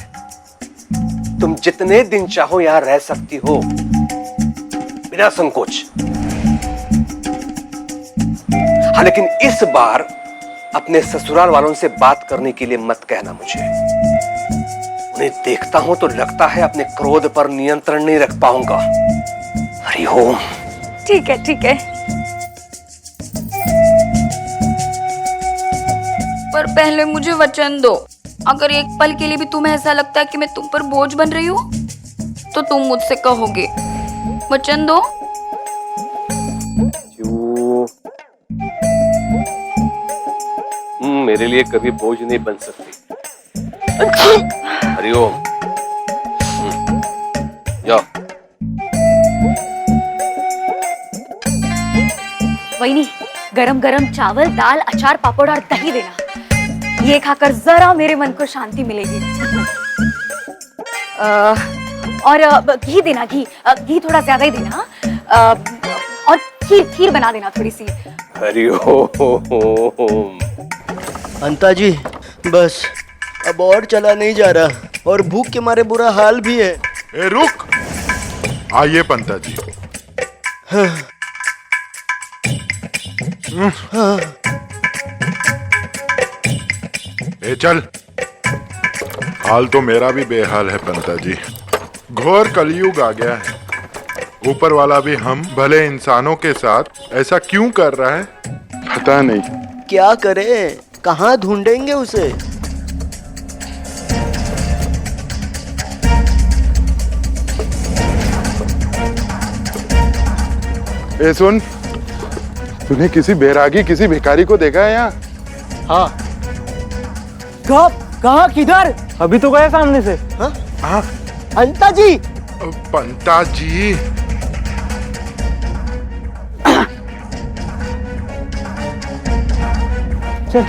तुम जितने दिन चाहो यहां रह सकती हो बिना संकोच। हाँ, लेकिन इस बार अपने ससुराल वालों से बात करने के लिए मत कहना मुझे। उन्हें देखता हूं तो लगता है अपने क्रोध पर नियंत्रण नहीं रख पाऊंगा। हरिओम। ठीक है ठीक है, पर पहले मुझे वचन दो, अगर एक पल के लिए भी तुम्हें ऐसा लगता है कि मैं तुम पर बोझ बन रही हूँ तो तुम मुझसे कहोगे। वचन दो। मेरे लिए कभी बोझ नहीं बन सकती। हरिओम। जाओ। वहीनी, गरम गरम चावल, दाल, अचार, पापड़ और दही देना। ये खाकर जरा मेरे मन को शांति मिलेगी। और घी देना, घी थोड़ा ज्यादा ही देना। और खीर बना देना थोड़ी सी। हरिओम। अंता जी बस अब और चला नहीं जा रहा और भूख के मारे बुरा हाल भी है। ए रुक, आइए पंता जी। ए चल, हाल तो मेरा भी बेहाल है पंता जी। घोर कलयुग आ गया है। ऊपर वाला भी हम भले इंसानों के साथ ऐसा क्यों कर रहा है पता नहीं। क्या करें, कहाँ ढूंढेंगे उसे? ए सुन, तूने किसी बैरागी, किसी भिखारी को देखा है यहाँ? हाँ। कहाँ किधर? अभी तो गए सामने से। हाँ? हाँ? अंता जी। पंता जी। चल।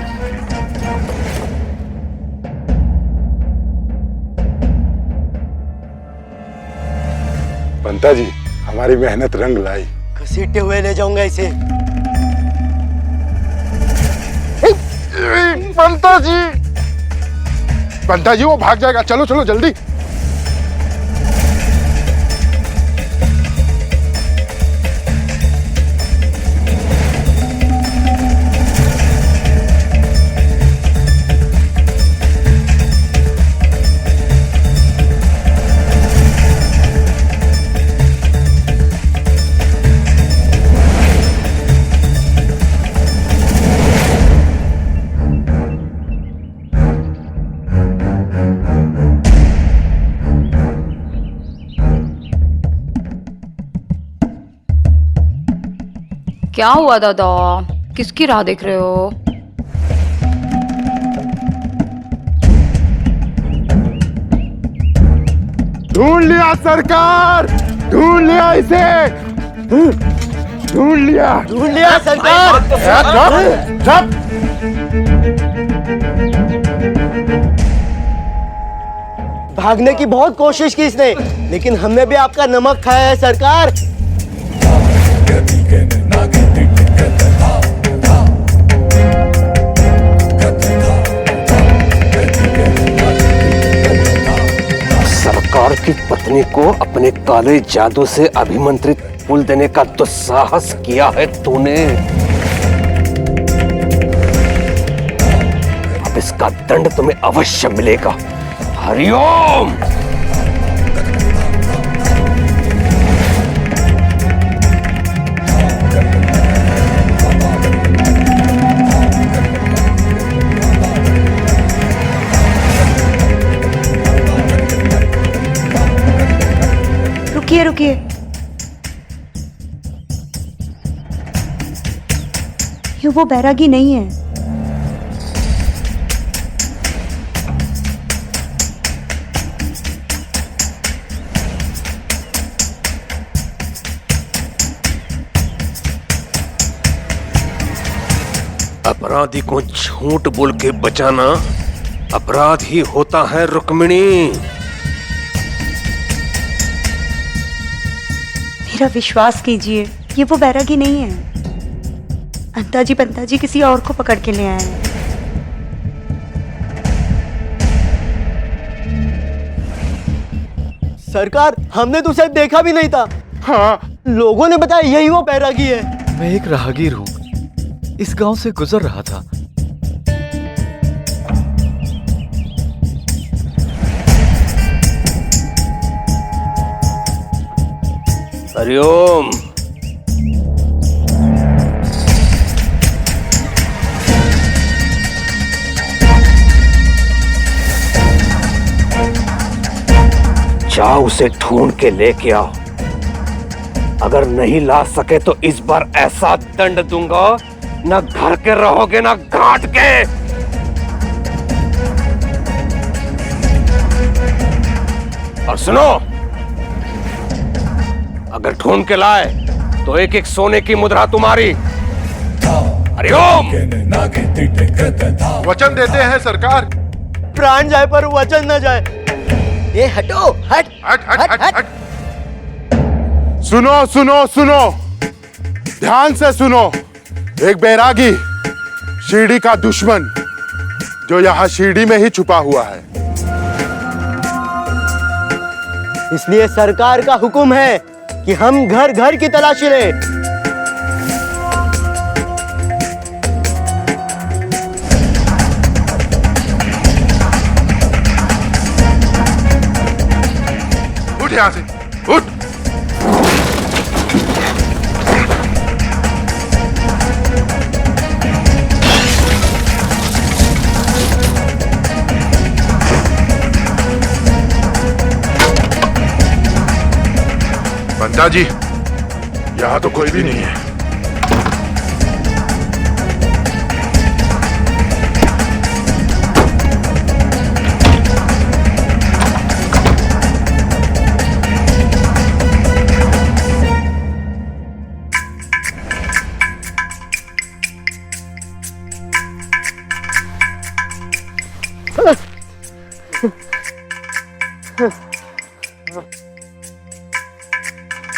पंता जी, हमारी मेहनत रंग लाई। घसीटते हुए ले जाऊंगा इसे। पंता जी, पंता जी वो भाग जाएगा। चलो चलो जल्दी। क्या हुआ दादा? किसकी राह देख रहे हो? ढूंढ लिया सरकार, ढूंढ लिया इसे, ढूंढ लिया सरकार। चुप। भागने की बहुत कोशिश की इसने, लेकिन हमने भी आपका नमक खाया है सरकार। सरकार की पत्नी को अपने काले जादू से अभिमंत्रित फूल देने का दुस्साहस किया है तूने। अब इसका दंड तुम्हें अवश्य मिलेगा। हरिओम। रुकिए रुकिए, ये वो बैरागी नहीं है। अपराधी को झूठ बोल के बचाना अपराध ही होता है रुक्मिणी। मेरा विश्वास कीजिए, ये वो बैरागी नहीं है। अंताजी पंताजी किसी और को पकड़ के ले आए हैं। सरकार, हमने तो उसे देखा भी नहीं था। हाँ, लोगों ने बताया यही वो बैरागी है। मैं एक राहगीर हूँ, इस गांव से गुजर रहा था। हरिओम। जाओ उसे ढूंढ के लेके आओ। अगर नहीं ला सके तो इस बार ऐसा दंड दूंगा, ना घर के रहोगे ना घाट के। और सुनो, अगर ढूंढ के लाए तो एक एक सोने की मुद्रा तुम्हारी। हरिओम। वचन देते हैं सरकार। प्राण जाए पर वचन न जाए। ये हटो, हट हट। सुनो सुनो सुनो, ध्यान से सुनो। एक बैरागी, शिरडी का दुश्मन, जो यहाँ शिरडी में ही छुपा हुआ है। इसलिए सरकार का हुक्म है कि हम घर घर की तलाशी लें। उठ यहाँ से, उठ। पंता जी, यहाँ तो कोई भी नहीं है।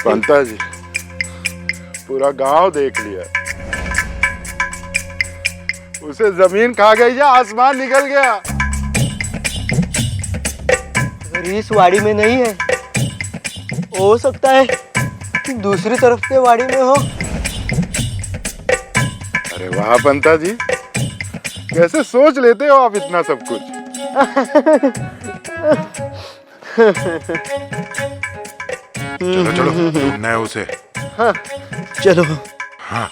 पंता जी, पूरा गांव देख लिया। उसे जमीन खा गई या आसमान निकल गया। अगर इस वाड़ी में नहीं है, हो सकता है कि दूसरी तरफ के वाड़ी में हो। अरे वाह पंता जी, कैसे सोच लेते हो आप इतना सब कुछ। चलो चलो, ढूंढना है उसे। हाँ, चलो। हाँ।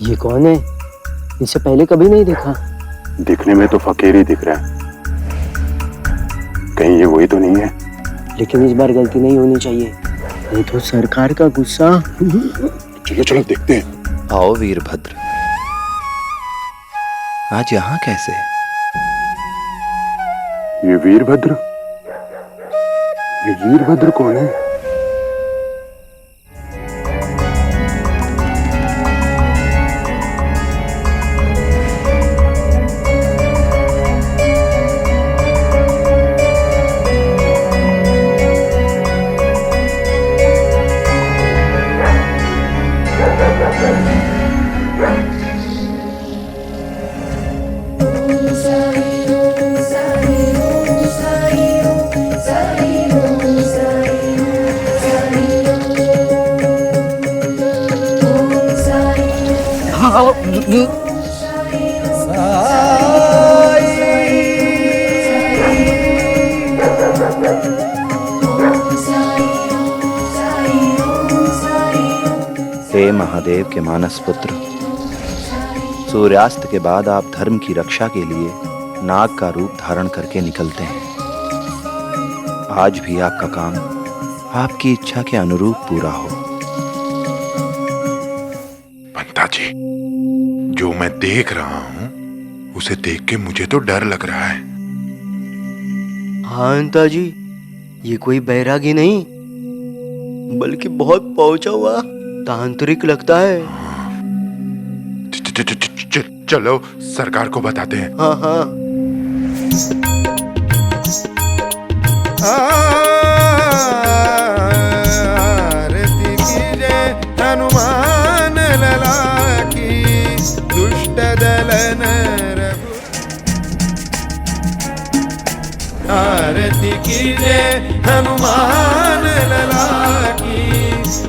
ये कौन है? इसे पहले कभी नहीं देखा। दिखने में तो फकीर ही दिख रहा है, कहीं ये वही तो नहीं है? लेकिन इस बार गलती नहीं होनी चाहिए, नहीं तो सरकार का गुस्सा। चलो चलो देखते हैं। आओ वीरभद्र, आज यहाँ कैसे? ये वीरभद्र कौन है? हे महादेव के मानस पुत्र, सूर्यास्त के बाद आप धर्म की रक्षा के लिए नाग का रूप धारण करके निकलते हैं। आज भी आपका काम आपकी इच्छा के अनुरूप पूरा हो। पंता जी, जो मैं देख रहा हूँ उसे देख के मुझे तो डर लग रहा है। हाँ अंता जी, ये कोई बैरागी नहीं बल्कि बहुत पहुंचा हुआ तांत्रिक लगता है। चलो सरकार को बताते हैं। हाँ हाँ। आरती कीजिए हनुमान लला की, दुष्ट दलन रघु। आरती कीजिए हनुमान लला की,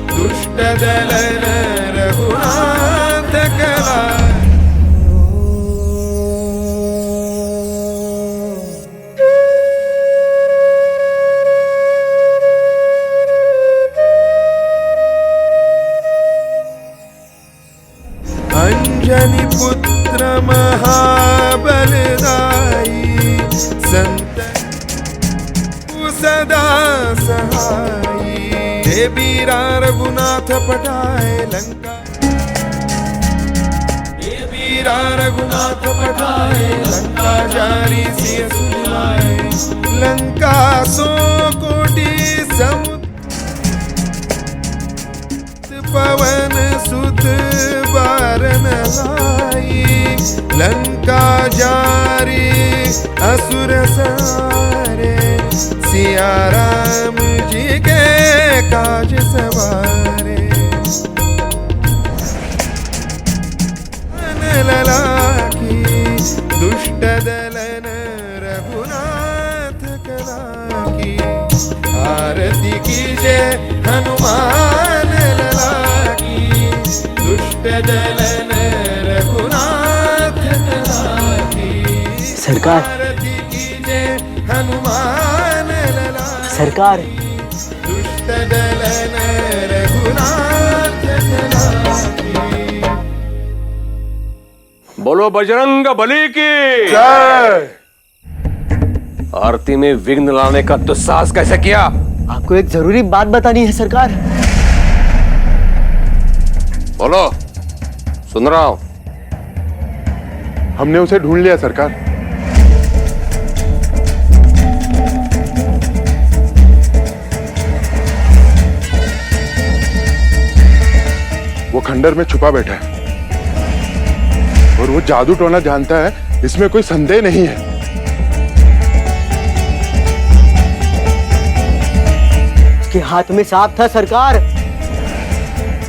दुष्ट दलन रघुनाथ कला। अंजनी पुत्र महाबलदाई, संत सदा सहाई। हे वीरा रघुनाथ पठाए लंका, हे वीरा रघुनाथ पठाए लंका। जारी सिय सुनिलाए लंका, 100 कोटि समुद्र। पवन सुत बारन लाई, लंका जारी असुर सारे। सिया राम जी के काज सवारे, लला की दुष्ट दलन रघुनाथ कला की। आरती कीजिए हनुमान लला की, दुष्ट दलन रघुनाथ कला की। सरकार, आरती कीजिए हनुमान लला, सरकार। दुष्ट दलन रघुनाथ कला की। बोलो बजरंग बली की जय। आरती में विघ्न लाने का दुस्साहस कैसे किया? आपको एक जरूरी बात बतानी है सरकार। बोलो, सुन रहा हूं। हमने उसे ढूंढ लिया सरकार। वो खंडर में छुपा बैठा है और वो जादू टोना जानता है, इसमें कोई संदेह नहीं है। उसके हाथ में सांप था सरकार,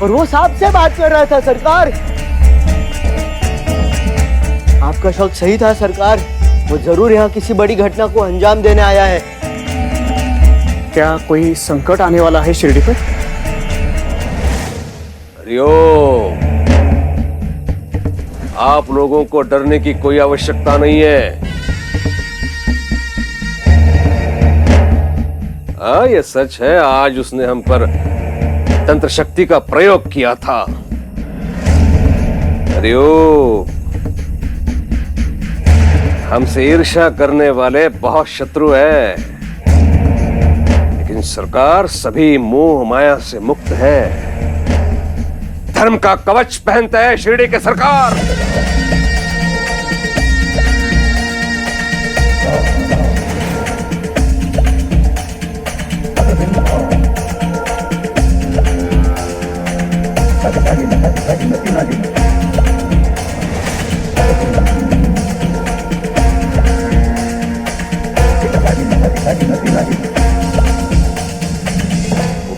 और वो सांप से बात कर रहा था सरकार। आपका शक सही था सरकार, वो जरूर यहाँ किसी बड़ी घटना को अंजाम देने आया है। क्या कोई संकट आने वाला है शिरडी पर? हरिओ, आप लोगों को डरने की कोई आवश्यकता नहीं है। हाँ, ये सच है, आज उसने हम पर तंत्र शक्ति का प्रयोग किया था। हरिओम। हमसे ईर्ष्या करने वाले बहुत शत्रु है, लेकिन सरकार सभी मोह माया से मुक्त है। धर्म का कवच पहनता है शिरडी के सरकार।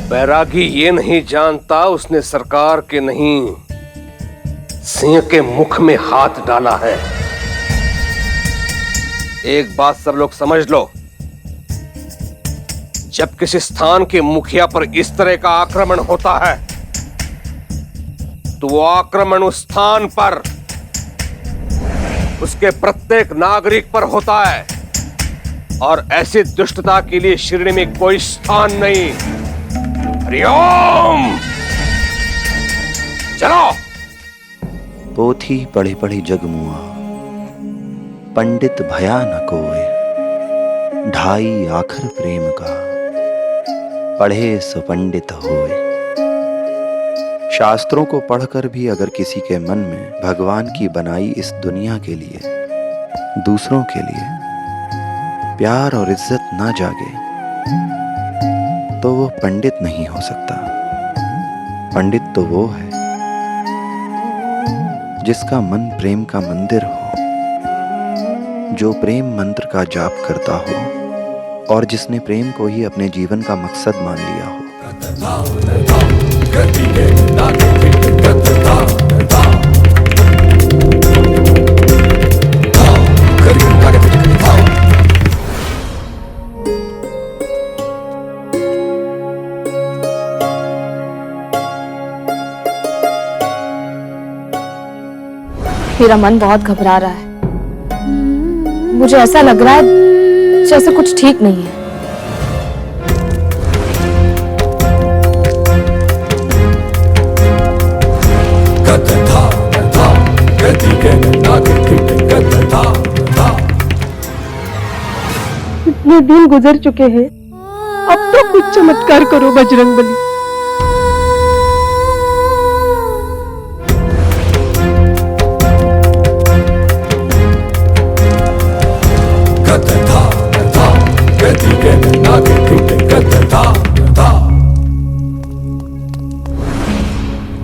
बैरागी ये नहीं जानता उसने सरकार के नहीं, सिंह के मुख में हाथ डाला है। एक बात सब लोग समझ लो, जब किसी स्थान के मुखिया पर इस तरह का आक्रमण होता है तो वो आक्रमण उस स्थान पर, उसके प्रत्येक नागरिक पर होता है। और ऐसी दुष्टता के लिए शिरडी में कोई स्थान नहीं। हरिओम। चलो। पोथी पढ़ी पढ़ी जगमुआ, पंडित भया न कोय, ढाई आखर प्रेम का, पढ़े सो पंडित होए। शास्त्रों को पढ़कर भी अगर किसी के मन में भगवान की बनाई इस दुनिया के लिए, दूसरों के लिए प्यार और इज्जत ना जागे तो वो पंडित नहीं हो सकता। पंडित तो वो है जिसका मन प्रेम का मंदिर हो, जो प्रेम मंत्र का जाप करता हो और जिसने प्रेम को ही अपने जीवन का मकसद मान लिया हो। मेरा मन बहुत घबरा रहा है। मुझे ऐसा लग रहा है जैसे कुछ ठीक नहीं है। इतने दिन गुजर चुके हैं, अब तो कुछ चमत्कार करो बजरंगबली।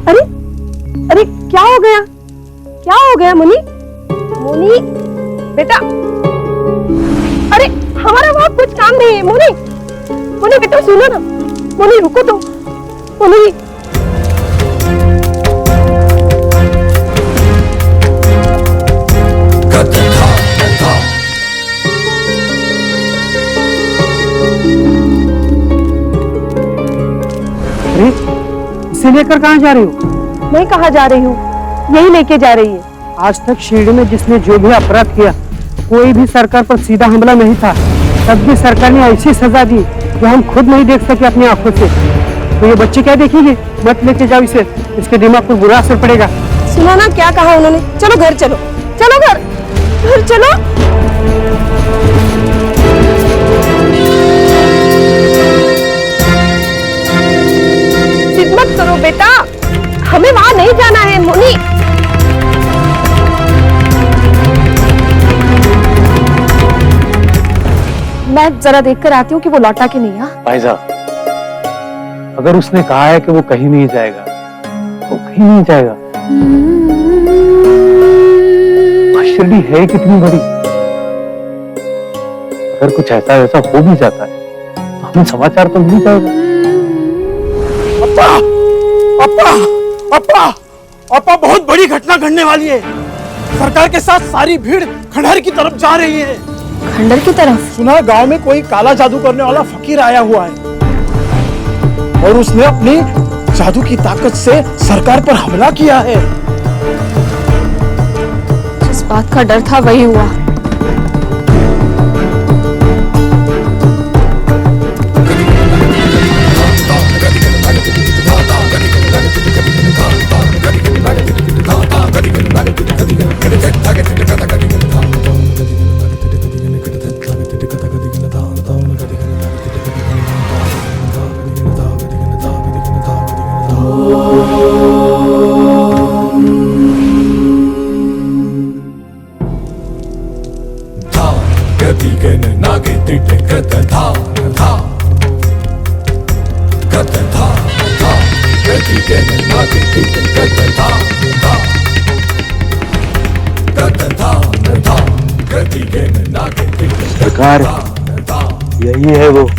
अरे अरे क्या हो गया? क्या हो गया मुनि? मुनि बेटा, अरे हमारा वहां कुछ काम नहीं है। मुनि मुनि बेटा सुनो ना, मुनि रुको तो। मुनि इसे लेकर कहाँ जा रही हो? मैं कहाँ जा रही हूँ, यही लेके जा रही है। आज तक शिरडी में जिसने जो भी अपराध किया, कोई भी सरकार पर सीधा हमला नहीं था। तब भी सरकार ने ऐसी सजा दी जो हम खुद नहीं देख सके अपनी आंखों से। तो ये बच्चे क्या देखेंगे? मत लेके जाओ इसे, इसके दिमाग पर बुरा असर पड़ेगा। सुना ना क्या कहा उन्होंने? चलो घर चलो, चलो घर, घर चलो। जिद मत करो बेटा, हमें वहां नहीं जाना है। मुनि मैं जरा देखकर आती हूँ कि वो लौटा कि नहीं। हाँ भाई साहब, अगर उसने कहा है कि वो कहीं नहीं जाएगा तो कहीं नहीं जाएगा। शिरडी है कितनी बड़ी, अगर कुछ ऐसा वैसा हो भी जाता है तो हमें समाचार तो मिल जाएगा। अप्पा, अप्पा, अप्पा, अप्पा, बहुत बड़ी घटना घटने वाली है। सरकार के साथ सारी भीड़ खंडहर की तरफ जा रही है। खंडहर की तरफ? सुना गांव में कोई काला जादू करने वाला फकीर आया हुआ है और उसने अपनी जादू की ताकत से सरकार पर हमला किया है। जिस बात का डर था वही हुआ। सरकार, यही है वो।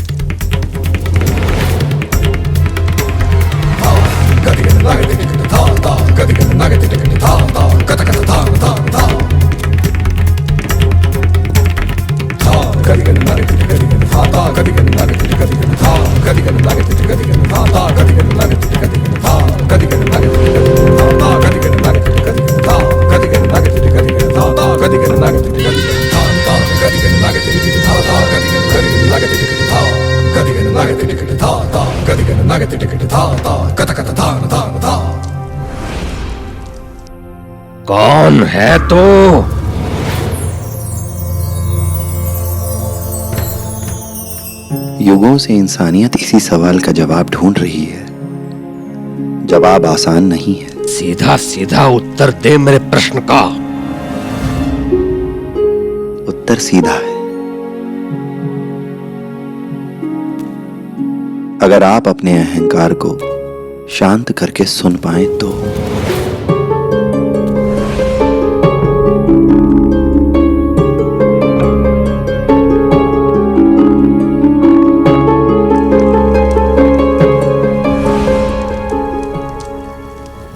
कौन है तो? युगों से इंसानियत इसी सवाल का जवाब ढूंढ रही है। जवाब आसान नहीं है। सीधा सीधा उत्तर दे मेरे प्रश्न का। उत्तर सीधा है। अगर आप अपने अहंकार को शांत करके सुन पाए तो।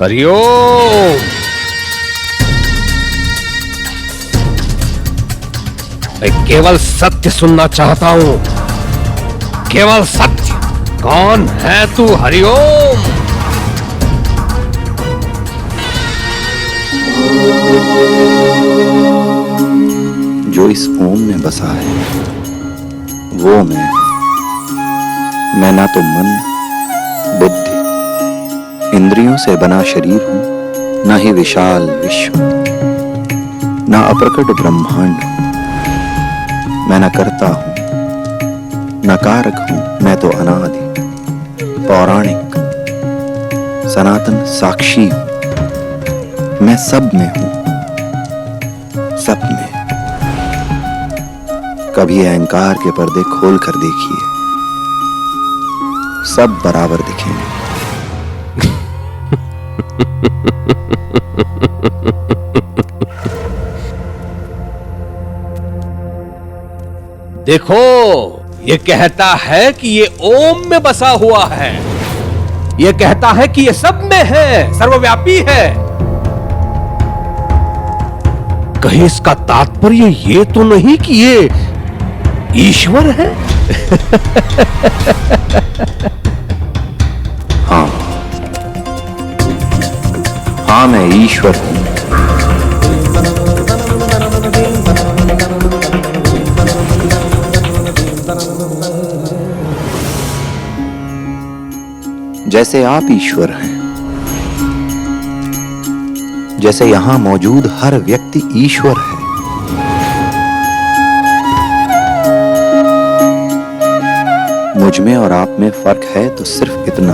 हरिओम। मैं केवल सत्य सुनना चाहता हूं, केवल सत्य। कौन है तू? हरिओम। जो इस ओम में बसा है वो मैं ना तो मन, बुद्धि, इंद्रियों से बना शरीर हूं, ना ही विशाल विश्व, ना अप्रकट ब्रह्मांड हूं। मैं न करता हूं, न कारक हूं। मैं तो अनादि, पौराणिक, सनातन साक्षी हूं। मैं सब में हूं, सब में। कभी अहंकार के पर्दे खोल कर देखिए, सब बराबर दिखेंगे। देखो, ये कहता है कि ये ओम में बसा हुआ है। ये कहता है कि ये सब में है, सर्वव्यापी है। कहीं इसका तात्पर्य ये तो नहीं कि ये ईश्वर है? हाँ, हाँ, मैं ईश्वर हूं। जैसे आप ईश्वर हैं, जैसे यहां मौजूद हर व्यक्ति ईश्वर है। मुझ में और आप में फर्क है तो सिर्फ इतना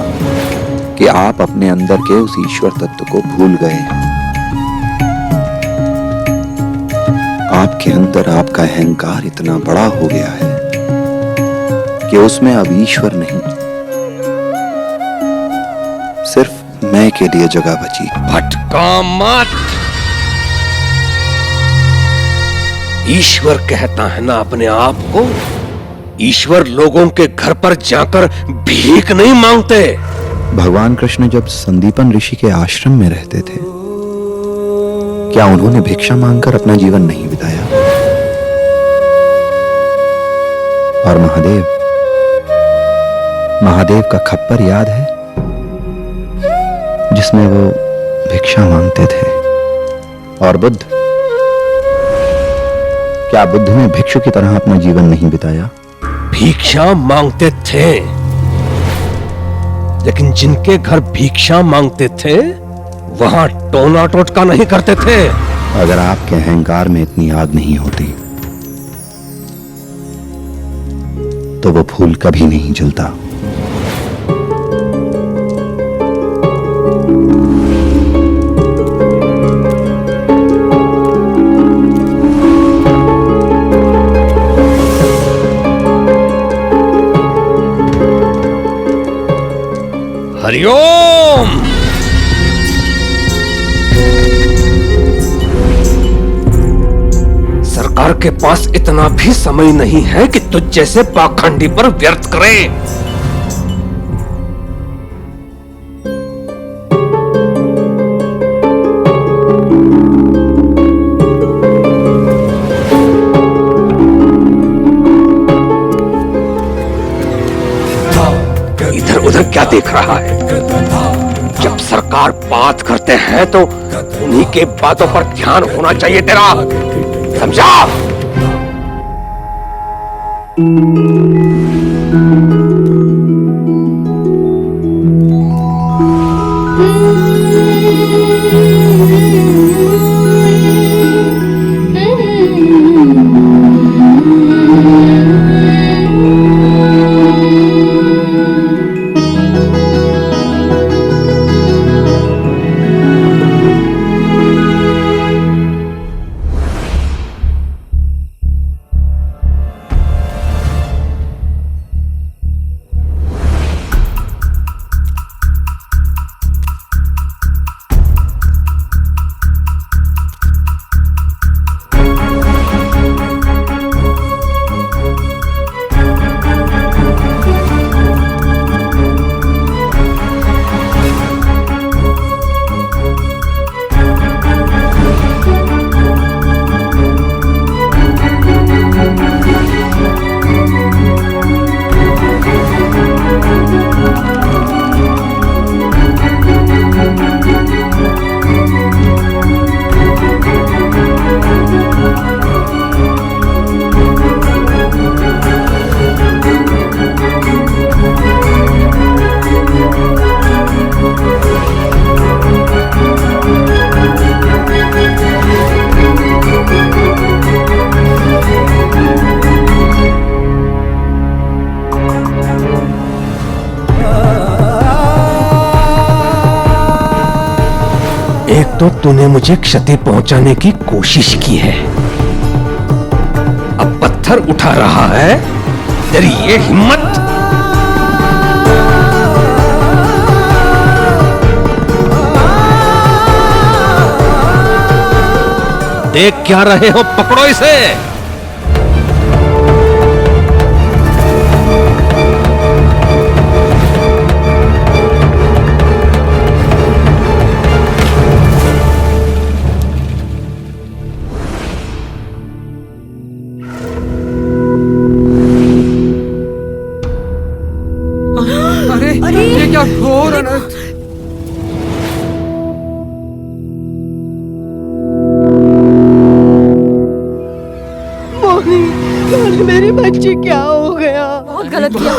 कि आप अपने अंदर के उस ईश्वर तत्व को भूल गए हैं। आपके अंदर आपका अहंकार इतना बड़ा हो गया है कि उसमें अब ईश्वर नहीं, सिर्फ मैं के लिए जगह बची। भटका मत। ईश्वर कहता है ना अपने आप को। ईश्वर लोगों के घर पर जाकर भीख नहीं मांगते। भगवान कृष्ण जब संदीपन ऋषि के आश्रम में रहते थे, क्या उन्होंने भिक्षा मांगकर अपना जीवन नहीं बिताया? और महादेव का खप्पर याद है, जिसमें वो भिक्षा मांगते थे? और बुद्ध, क्या बुद्ध ने भिक्षु की तरह अपना जीवन नहीं बिताया? भिक्षा मांगते थे, लेकिन जिनके घर भिक्षा मांगते थे वहां टोना टोटका नहीं करते थे। अगर आपके अहंकार में इतनी आग नहीं होती तो वो फूल कभी नहीं जलता। हरिओम। सरकार के पास इतना भी समय नहीं है कि तुझ जैसे पाखंडी पर व्यर्थ करे। इधर उधर क्या देख रहा है? जब सरकार बात करते हैं तो उन्हीं के बातों पर ध्यान होना चाहिए तेरा, समझा? एक तो तूने मुझे क्षति पहुंचाने की कोशिश की है, अब पत्थर उठा रहा है। तेरी ये हिम्मत! देख क्या रहे हो? पकड़ो इसे। अरे ये क्या घोर अनर्थ! मोनी, मोनी मेरी बच्ची क्या हो गया? बहुत गलत किया।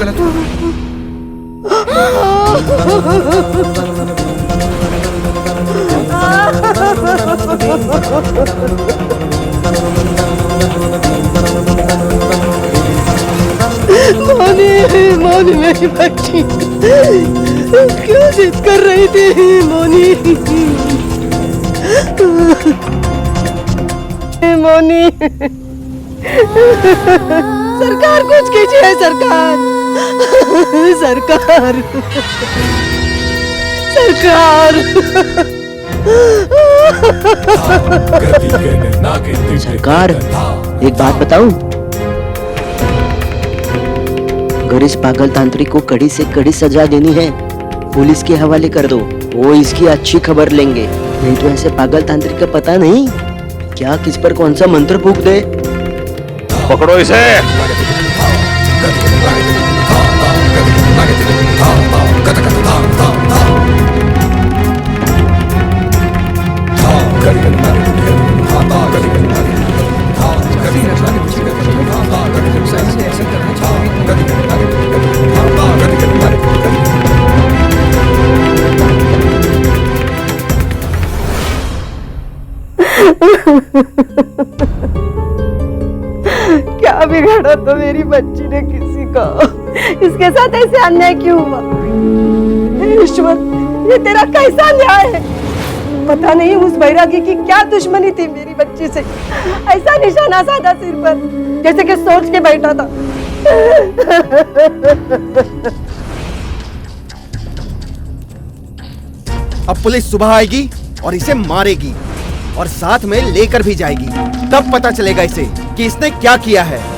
मोनी, मोनी मेरी बच्ची क्यों जिद कर रही थी? मोनी, मोनी, सरकार कुछ कीजिए। सरकार, सरकार, सरकार। सरकार, एक बात बताऊं? अगर इस पागल तांत्रिक को कड़ी से कड़ी सजा देनी है, पुलिस के हवाले कर दो, वो इसकी अच्छी खबर लेंगे। नहीं तो ऐसे पागल तांत्रिक का पता नहीं क्या किस पर कौन सा मंत्र फूंक दे। पकड़ो इसे। क्या बिगाड़ा तो मेरी बच्ची ने किसी का? इसके साथ ऐसे अन्याय क्यों हुआ? ईश्वर, ये तेरा कैसा न्याय है? पता नहीं उस बैरागी की क्या दुश्मनी थी मेरी बच्ची से, ऐसा निशाना साधा सिर पर जैसे कि सोच के बैठा था। अब पुलिस सुबह आएगी और इसे मारेगी और साथ में लेकर भी जाएगी। तब पता चलेगा इसे कि इसने क्या किया है।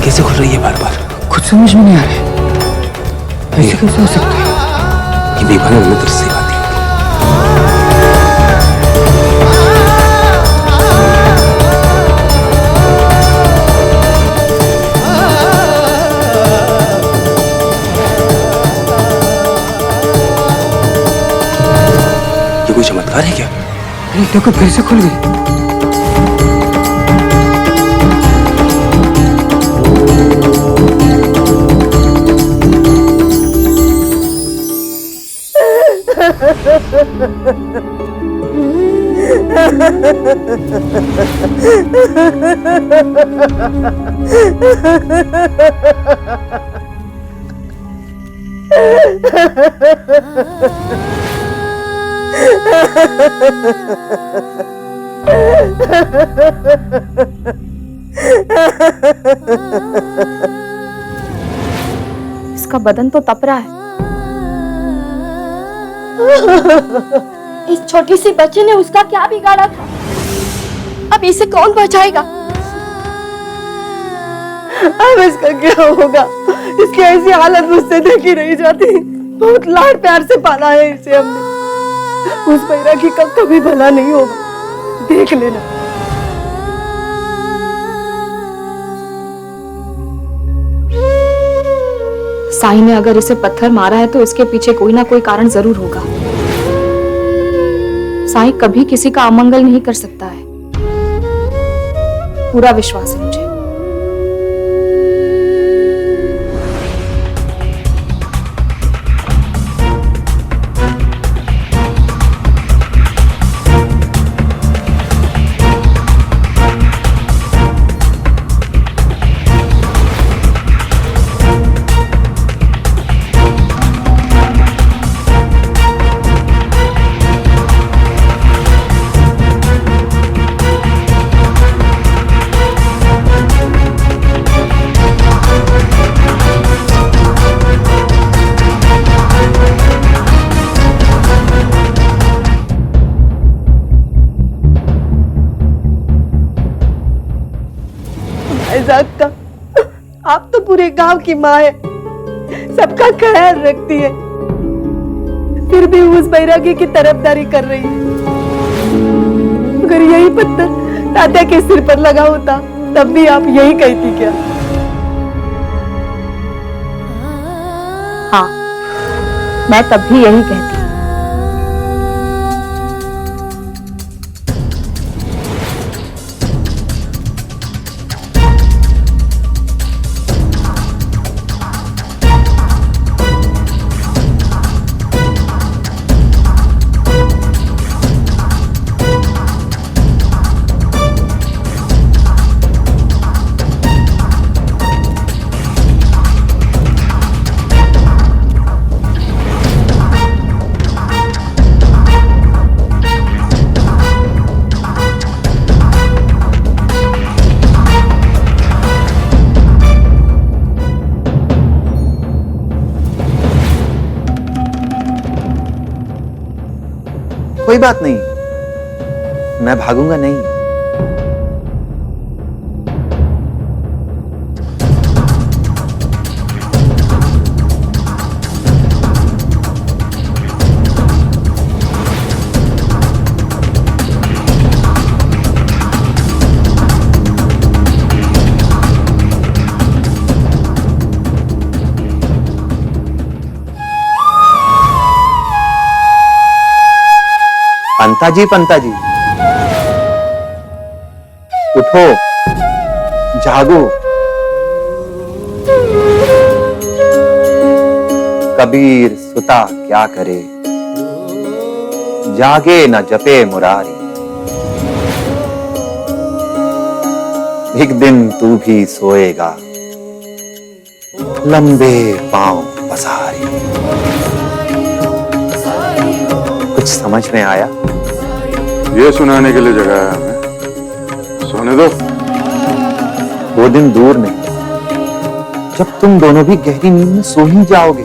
कैसे खुल रही है बार बार? कुछ समझ में नहीं आ रहा है। ऐसे कैसे हो सकता है? ये बेभान मित्र से बात है। ये कोई चमत्कार है क्या? देखो फिर से खुल गई। इसका बदन तो तप रहा है। इस छोटी सी बच्ची ने उसका क्या बिगाड़ा था? अब इसे कौन बचाएगा? अब इसका क्या होगा? इसकी ऐसी हालत मुझसे देखी नहीं जाती। बहुत लाड प्यार से पाला है इसे हमने। उस बैरागी का कभी भला नहीं होगा, देख लेना। साईं ने अगर इसे पत्थर मारा है तो इसके पीछे कोई ना कोई कारण जरूर होगा। साईं कभी किसी का अमंगल नहीं कर सकता है, पूरा विश्वास है मुझे। आप तो पूरे गांव की माँ है, सबका ख्याल रखती है, फिर भी उस बैरागी की तरफदारी कर रही है। अगर यही पत्थर तात्या के सिर पर लगा होता तब भी आप यही कहती क्या? हाँ, मैं तब भी यही कहती। कोई बात नहीं, मैं भागूंगा नहीं। पंता जी उठो, जागो। कबीर सुता क्या करे, जागे न जपे मुरारी। एक दिन तू भी सोएगा, लंबे पांव पसारी। कुछ समझ में आया? ये सुनाने के लिए जगह है हमें, सोने दो। वो दिन दूर नहीं जब तुम दोनों भी गहरी नींद में सो ही जाओगे।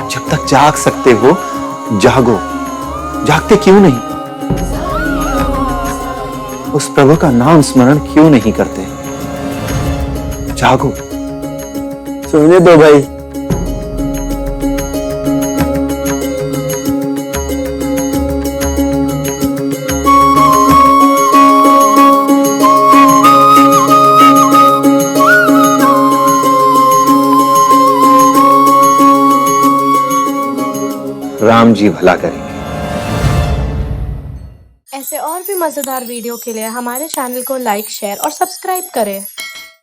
जब तक जाग सकते हो जागो, जागते क्यों नहीं? उस प्रभु का नाम स्मरण क्यों नहीं करते? जागो, सोने दो भाई। राम जी भला करेंगे। ऐसे और भी मजेदार वीडियो के लिए हमारे चैनल को लाइक, शेयर और सब्सक्राइब करें।